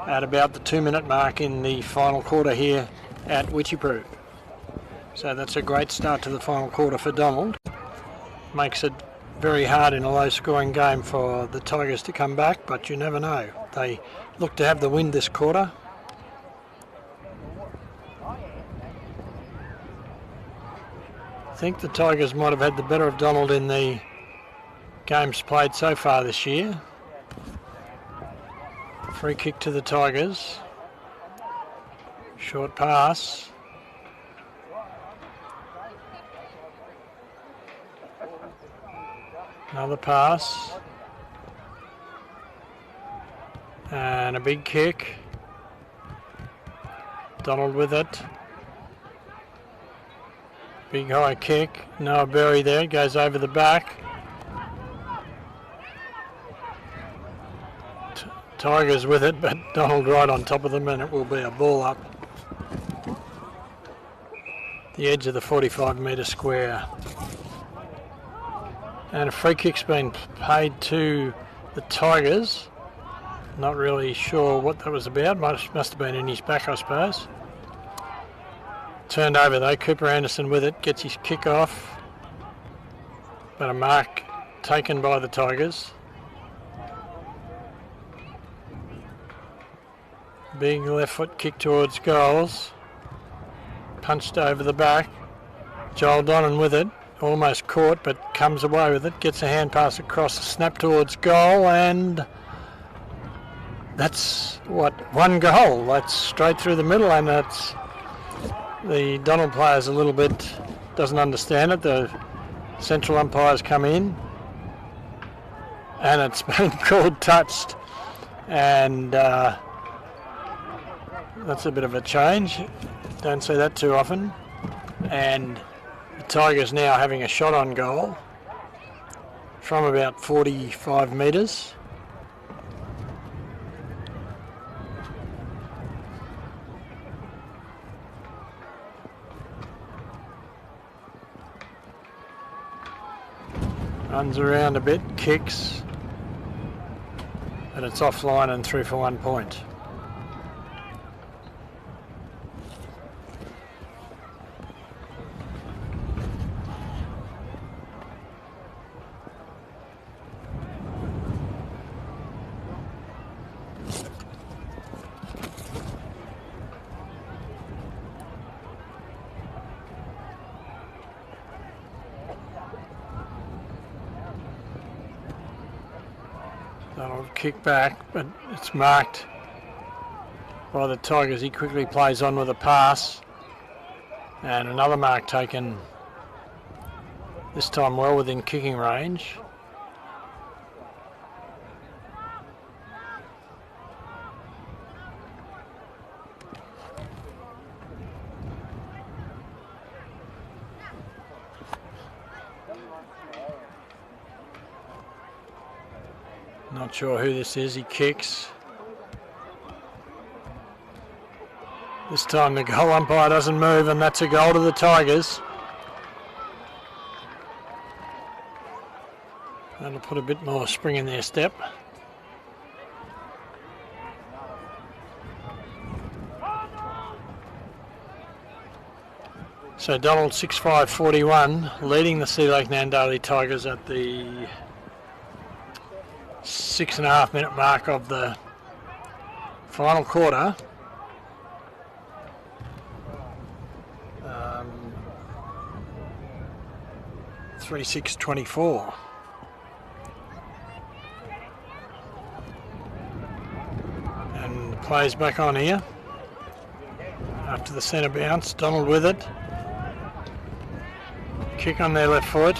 at about the 2-minute mark in the final quarter here at Witchyproof. So that's a great start to the final quarter for Donald. Makes it very hard in a low-scoring game for the Tigers to come back, but you never know. They look to have the win this quarter. I think the Tigers might have had the better of Donald in the games played so far this year. Free kick to the Tigers. Short pass. Another pass. And a big kick. Donald with it. Big high kick. Noah Berry there. Goes over the back. Tigers with it, but Donald right on top of them, and it will be a ball up the edge of the 45-metre square. And a free kick's been paid to the Tigers. Not really sure what that was about. Must have been in his back, I suppose. Turned over though. Cooper Anderson with it. Gets his kick off. But a mark taken by the Tigers. Big left foot kick towards goals. Punched over the back. Joel Donnan with it. Almost caught, but comes away with it. Gets a hand pass across, a snap towards goal, and that's what, one goal. That's straight through the middle, and that's the Donald players a little bit doesn't understand it. The central umpires come in, and it's been called touched, and that's a bit of a change. Don't see that too often, and Tigers now having a shot on goal from about 45 metres. Runs around a bit, kicks, and it's offline and through for 1 point. That'll kick back, but it's marked by the Tigers. He quickly plays on with a pass, and another mark taken, this time well within kicking range. Not sure who this is. He kicks. This time the goal umpire doesn't move, and that's a goal to the Tigers. That'll put a bit more spring in their step. So Donald 6-5-41, leading the SeaLakeNandalyTigers at the 6.5 minute mark of the final quarter. 3-6-24. And the play's back on here. After the centre bounce, Donald with it. Kick on their left foot.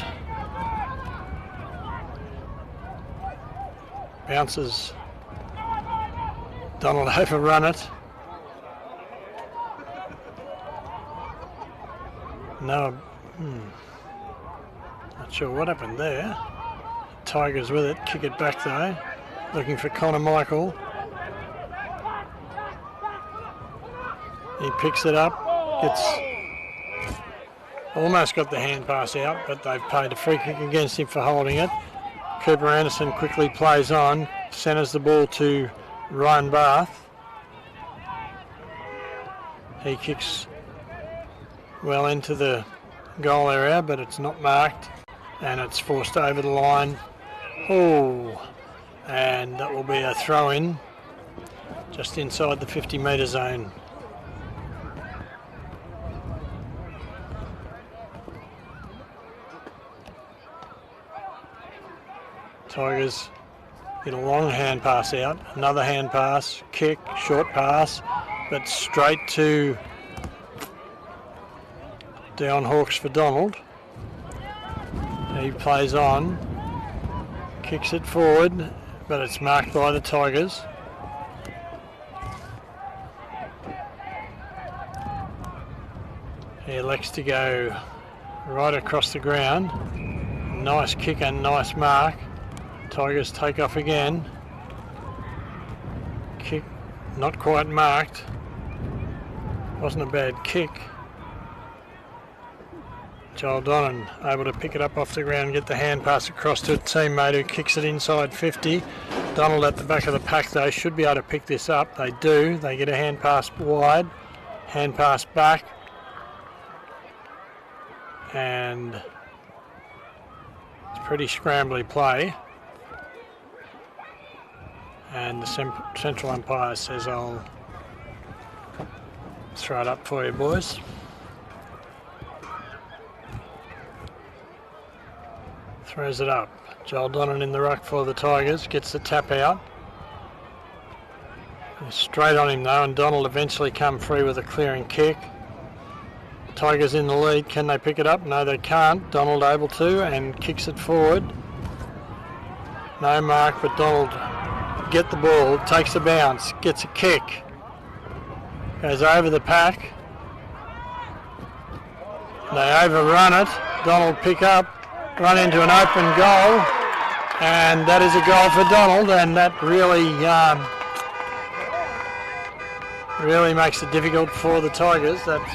Bounces. Donald overrun it. No, not sure what happened there. Tigers with it, kick it back though. Looking for Connor Michael. He picks it up, almost got the hand pass out, but they've paid a free kick against him for holding it. Cooper Anderson quickly plays on, centres the ball to Ryan Bath. He kicks well into the goal area, but it's not marked, and it's forced over the line. Oh, and that will be a throw-in just inside the 50-metre zone. Tigers get a long hand pass out, another hand pass, kick, short pass, but straight to down Hawks for Donald. He plays on, kicks it forward, but it's marked by the Tigers. He elects to go right across the ground. Nice kick and nice mark. Tigers take off again. Kick not quite marked. Wasn't a bad kick. Joel Donnan able to pick it up off the ground, get the hand pass across to a teammate who kicks it inside 50. Donald at the back of the pack though should be able to pick this up. They do. They get a hand pass wide, hand pass back, and it's pretty scrambly play. And the central umpire says, I'll throw it up for you boys. Throws it up. Joel Donnan in the ruck for the Tigers, gets the tap out. Straight on him though, and Donald eventually come free with a clearing kick. Tigers in the lead, can they pick it up? No, they can't. Donald able to, and kicks it forward. No mark, but Donald get the ball, takes a bounce, gets a kick, goes over the pack. They overrun it. Donald pick up, run into an open goal, and that is a goal for Donald, and that really makes it difficult for the Tigers. That's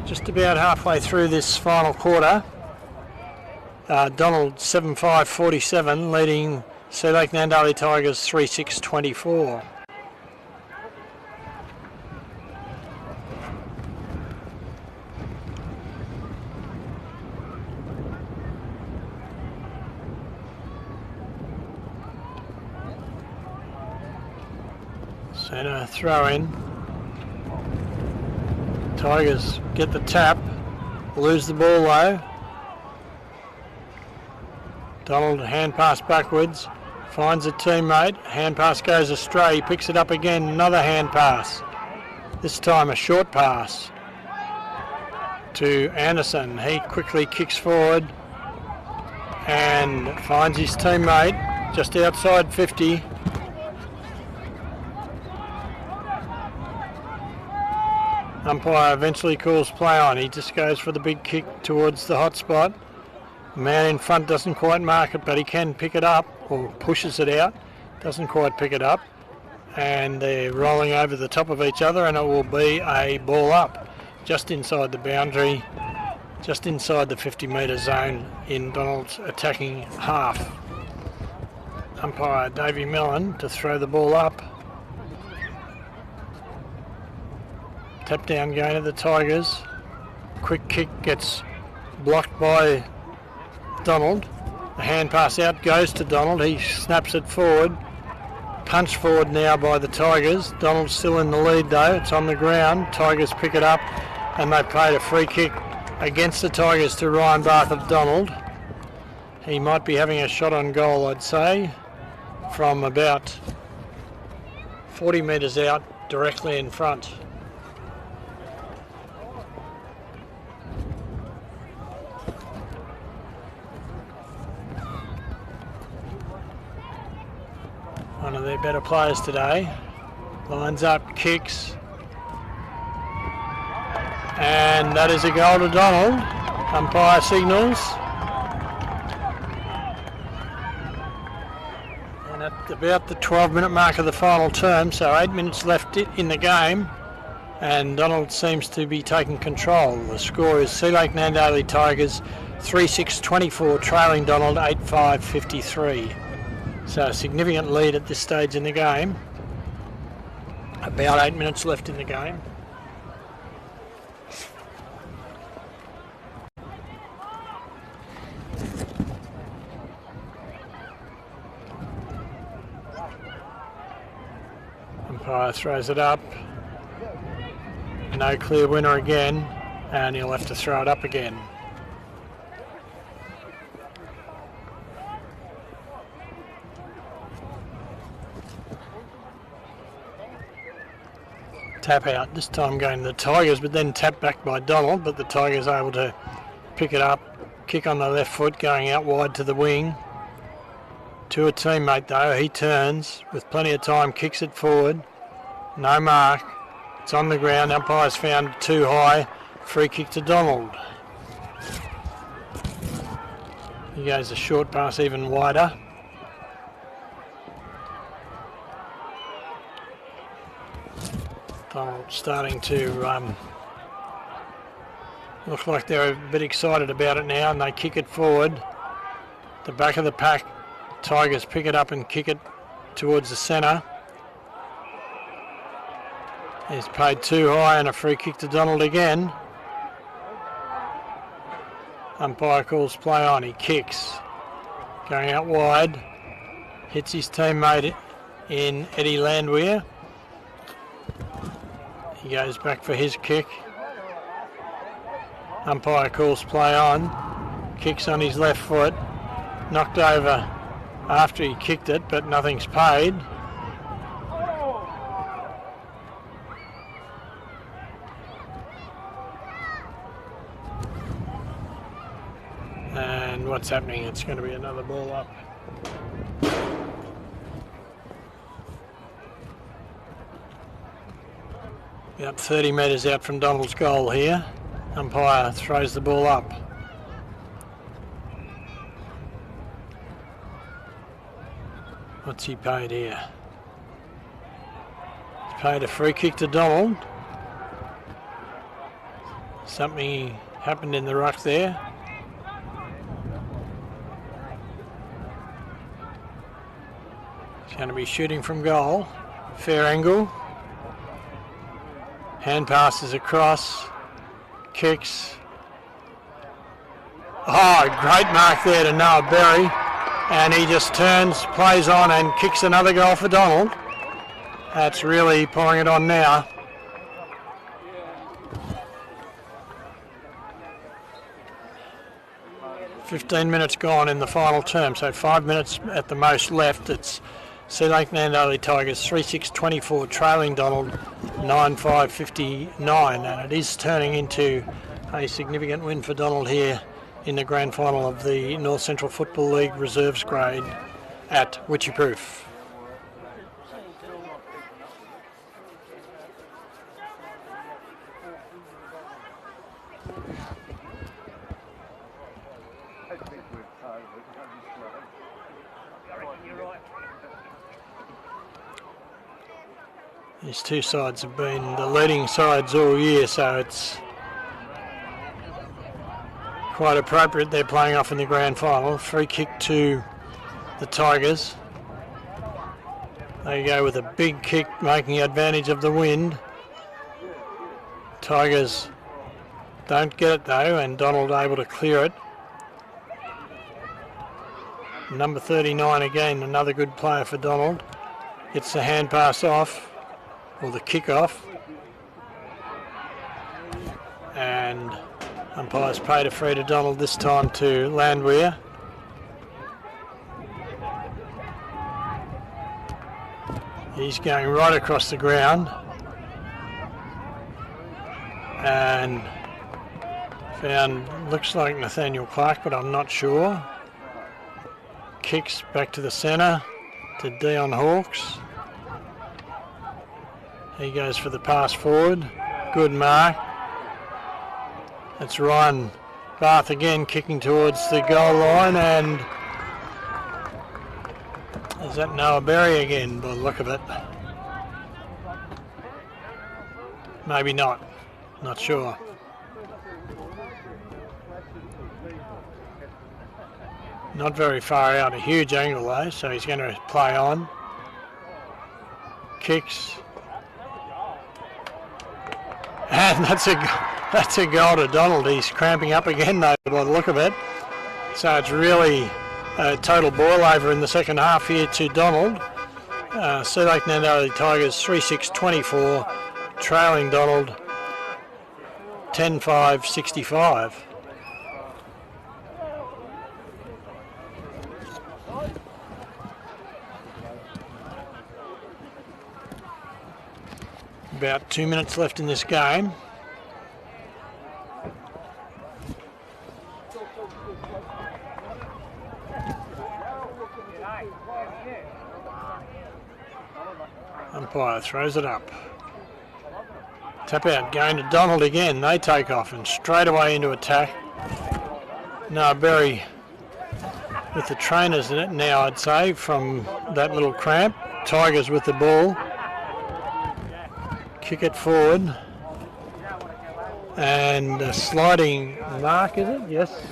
just about halfway through this final quarter. Donald 7-5-47, leading SeaLakeNandalyTigers 3-6-24. Centre throw in. Tigers get the tap, lose the ball though. Donald hand pass backwards, finds a teammate, hand pass goes astray, he picks it up again, another hand pass. This time a short pass to Anderson. He quickly kicks forward and finds his teammate just outside 50. Umpire eventually calls play on. He just goes for the big kick towards the hot spot. The man in front doesn't quite mark it, but he can pick it up, or pushes it out. Doesn't quite pick it up. And they're rolling over the top of each other, and it will be a ball up just inside the boundary, just inside the 50-metre zone in Donald's attacking half. Umpire Davey Mellon to throw the ball up. Tap down going to the Tigers. Quick kick gets blocked by Donald. The hand pass out goes to Donald. He snaps it forward. Punch forward now by the Tigers. Donald's still in the lead though. It's on the ground. Tigers pick it up and they played a free kick against the Tigers to Ryan Barthorpe Donald. He might be having a shot on goal, I'd say, from about 40 metres out, directly in front. One of their better players today. Lines up, kicks. And that is a goal to Donald. Umpire signals. And at about the 12-minute mark of the final term, so 8 minutes left in the game, and Donald seems to be taking control. The score is SeaLakeNandalyTigers 3-6-24, trailing Donald 8-5-53. So a significant lead at this stage in the game. About 8 minutes left in the game. Umpire throws it up. No clear winner again, and he'll have to throw it up again. Tap out, this time going to the Tigers, but then tapped back by Donald, but the Tigers able to pick it up, kick on the left foot, going out wide to the wing. To a teammate though, he turns with plenty of time, kicks it forward, no mark, it's on the ground, umpire's found too high, free kick to Donald. He goes a short pass even wider. Donald starting to look like they're a bit excited about it now, and they kick it forward. The back of the pack, Tigers pick it up and kick it towards the centre. He's paid too high and a free kick to Donald again. Umpire calls play on, he kicks. Going out wide, hits his teammate in Eddie Landwehr. He goes back for his kick. Umpire calls play on. Kicks on his left foot. Knocked over after he kicked it, but nothing's paid. And what's happening? It's going to be another ball up. About 30 metres out from Donald's goal here. Umpire throws the ball up. What's he paid here? He's paid a free kick to Donald. Something happened in the ruck there. He's going to be shooting from goal. Fair angle. Hand passes across, kicks. Oh, great mark there to Noah Berry. And he just turns, plays on and kicks another goal for Donald. That's really pouring it on now. "15 minutes gone in the final term, so 5 minutes at the most left. It's SeaLakeNandalyTigers 3-6-24, trailing Donald 9-5-59, and it is turning into a significant win for Donald here in the grand final of the North Central Football League Reserves grade at Witchyproof. These two sides have been the leading sides all year, so it's quite appropriate they're playing off in the grand final. Free kick to the Tigers. They go with a big kick, making advantage of the wind. Tigers don't get it though, and Donald able to clear it. Number 39 again, another good player for Donald. Gets the hand pass off, or the kick off. And Umpires paid a free to Donald, this time to Landwehr. He's going right across the ground and found, looks like Nathaniel Clark, but I'm not sure. Kicks back to the centre to Dion Hawkes. He goes for the pass forward. Good mark. It's Ryan Bath again kicking towards the goal line, and is that Noah Berry again by the look of it? Maybe not. Not sure. Not very far out, a huge angle though, so he's going to play on. Kicks. And that's a goal to Donald. He's cramping up again though by the look of it. So it's really a total boil over in the second half here to Donald. SeaLakeNandalyTigers 3-6-24, trailing Donald 10-5-65. About 2 minutes left in this game. Umpire throws it up. Tap out going to Donald again. They take off and straight away into attack. Now Berry with the trainers in it now, I'd say, from that little cramp. Tigers with the ball. Kick it forward. And a sliding mark, is it? Yes.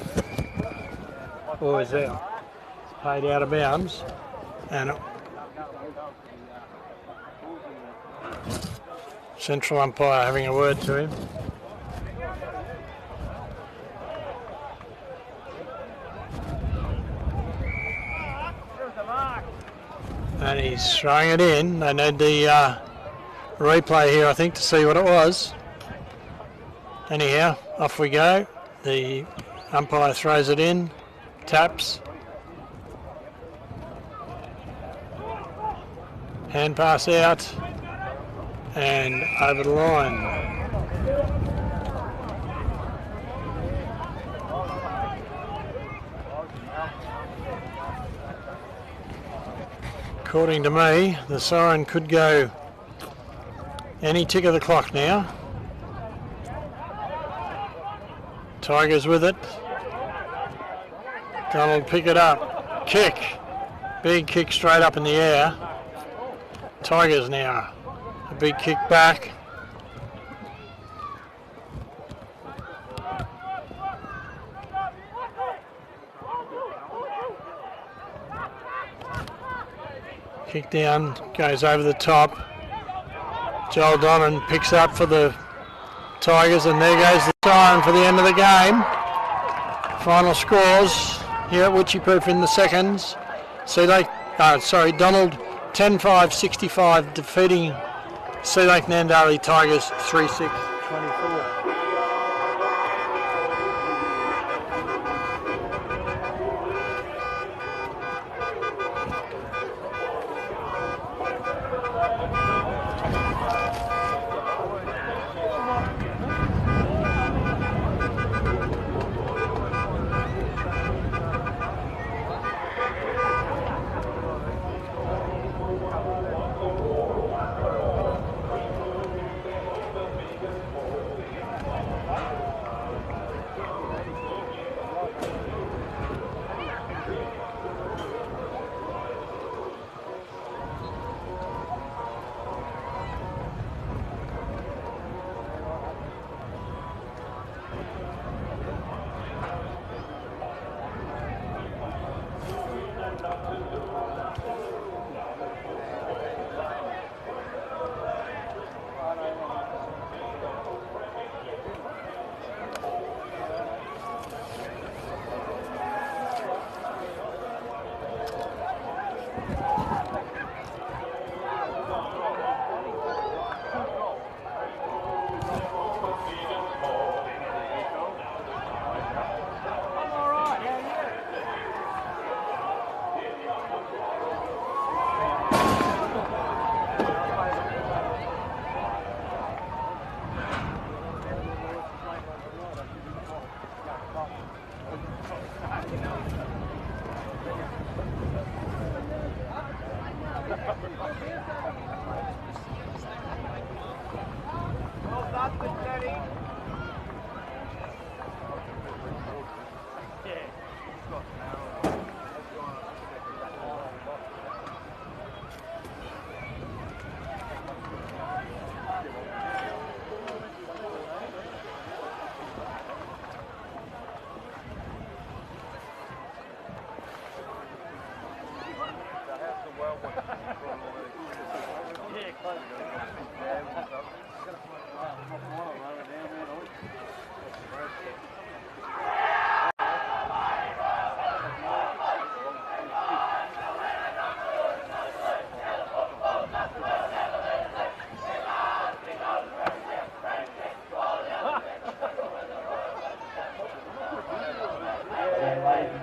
Or is out? It's paid out of bounds. And central umpire having a word to him. And he's throwing it in. They need the replay here, I think, to see what it was. Anyhow, off we go. The umpire throws it in, taps. Hand pass out and over the line. According to me, the siren could go any tick of the clock now. Tigers with it. Donald pick it up. Kick. Big kick straight up in the air. Tigers now. A big kick back. Kick down, goes over the top. Joel Donnan picks up for the Tigers, and there goes the siren for the end of the game. Final scores here at Witchyproof in the seconds. Donald 10-5-65 defeating SeaLakeNandalyTigers 3-6-24.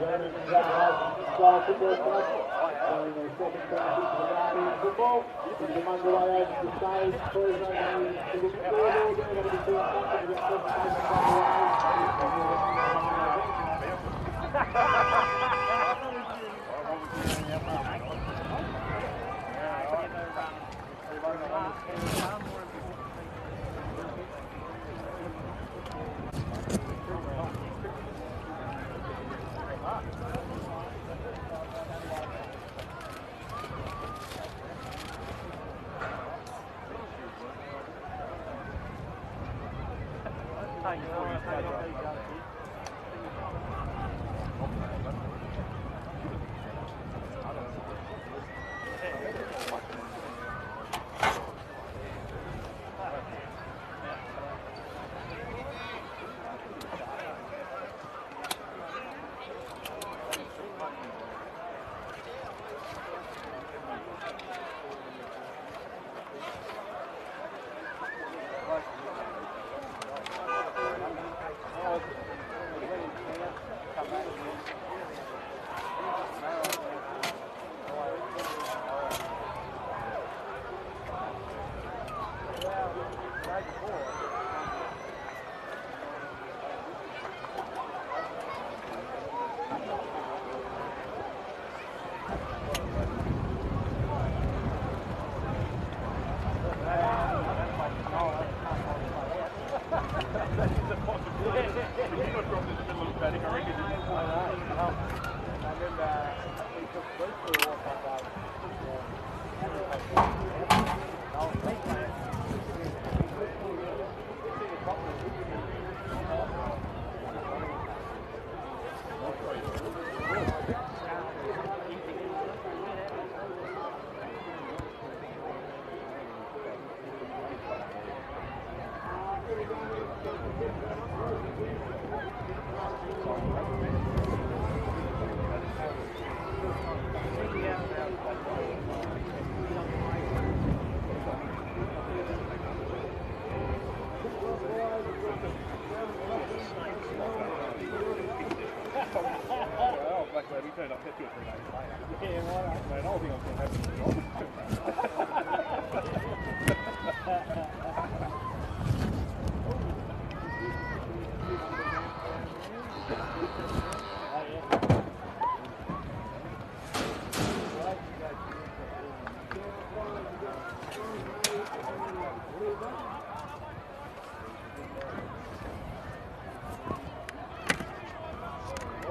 Congratulations, Style Football Club. Showing their second class into the GrandFinal football. With them underway over the stage. Please don't need to look at the scoreboard. They're going to be doing something to get presentations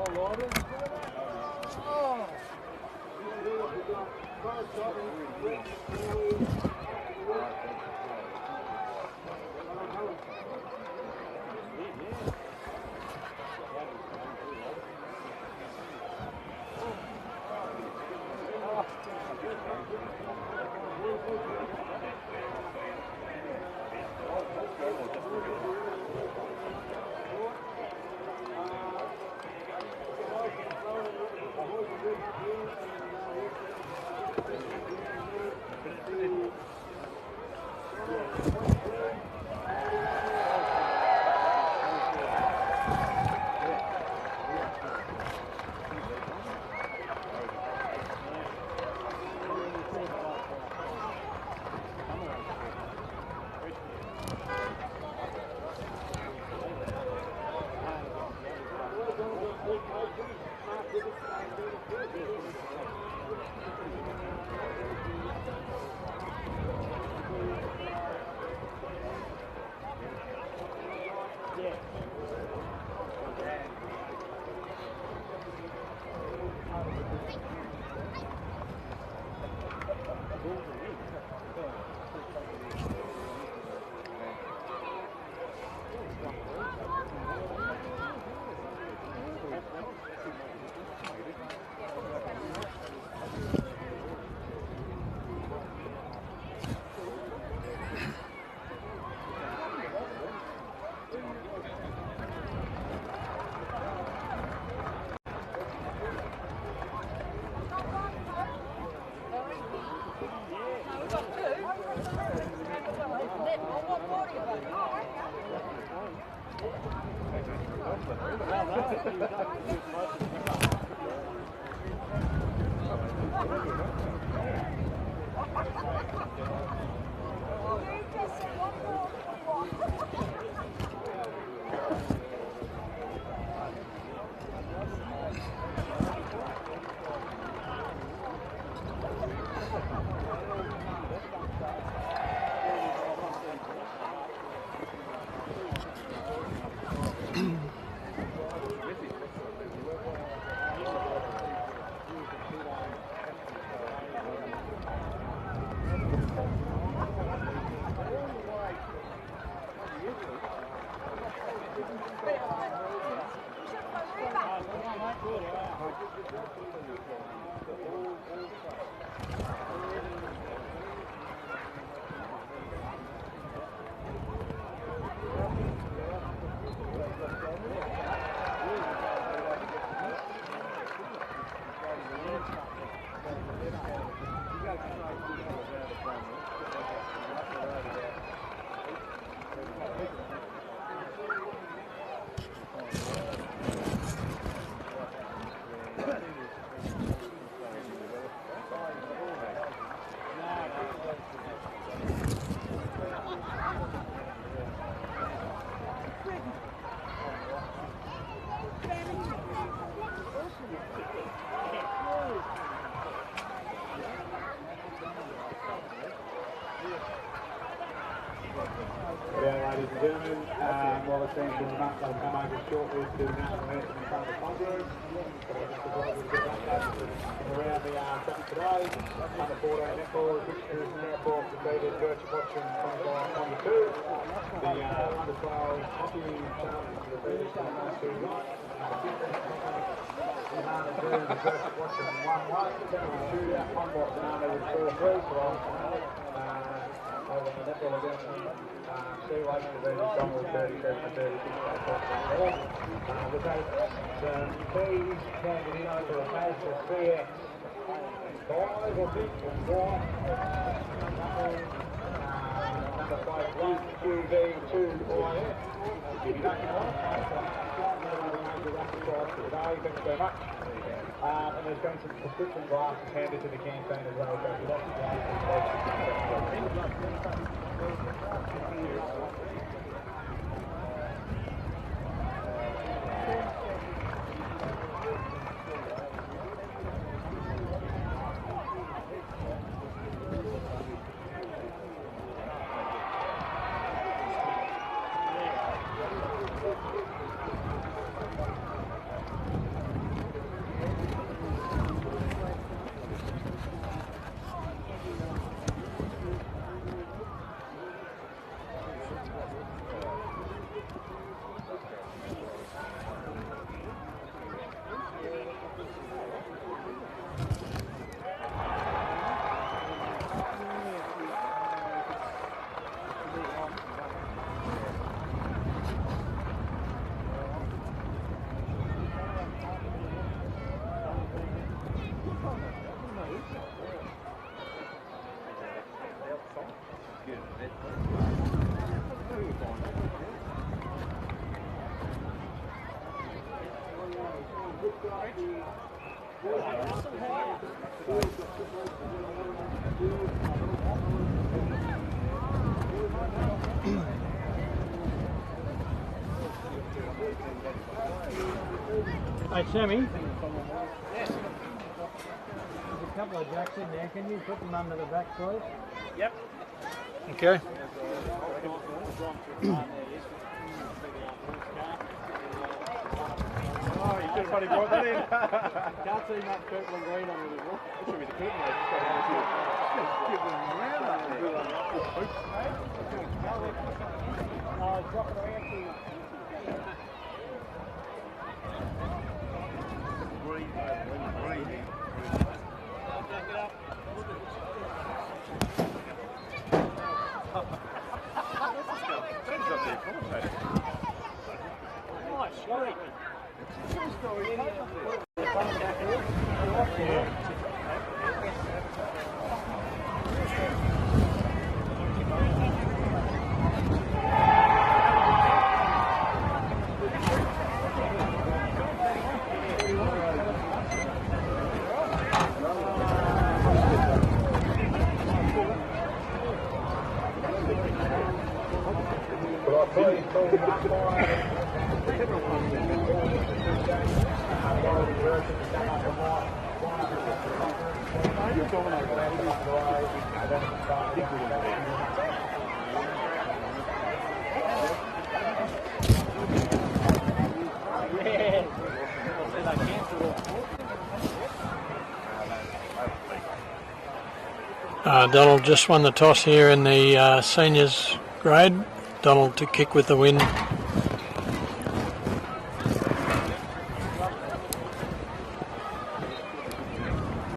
Well, no, Ladies and gentlemen, while the teams in the match will come over shortly to the national anthem in front of the Congress. Around the track today, under 14 netball, Victory Airport defeated Virtue Watson 25-22. The under 12 hockey defeated 2-1. Under 2, the Virtue Watson 1-1. Shootout, Congress and under with 4-3. So over the netball again. SeaLakeNandalyTigers Donald 37-36. We'll take the keys handed in over the pass for CX 5 or 6 or 1. Number 5 1QV2 IF. If you don't know today, thanks very much. And there's been some prescription glasses handed to the campaign as well. So if you'd like to Hey Sammy, yes. There's a couple of jacks in there, can you put them under the back please? Yep. Okay. Oh, you just funny brought that in. Can't see much purple and green on it anymore. That should be the curtain light. Just give them around up there. Drop it around to you. Breathe. person to stand up and line up against the conference. You're talking about the way, and then start Donald just won the toss here in the seniors grade. Donald to kick with the win.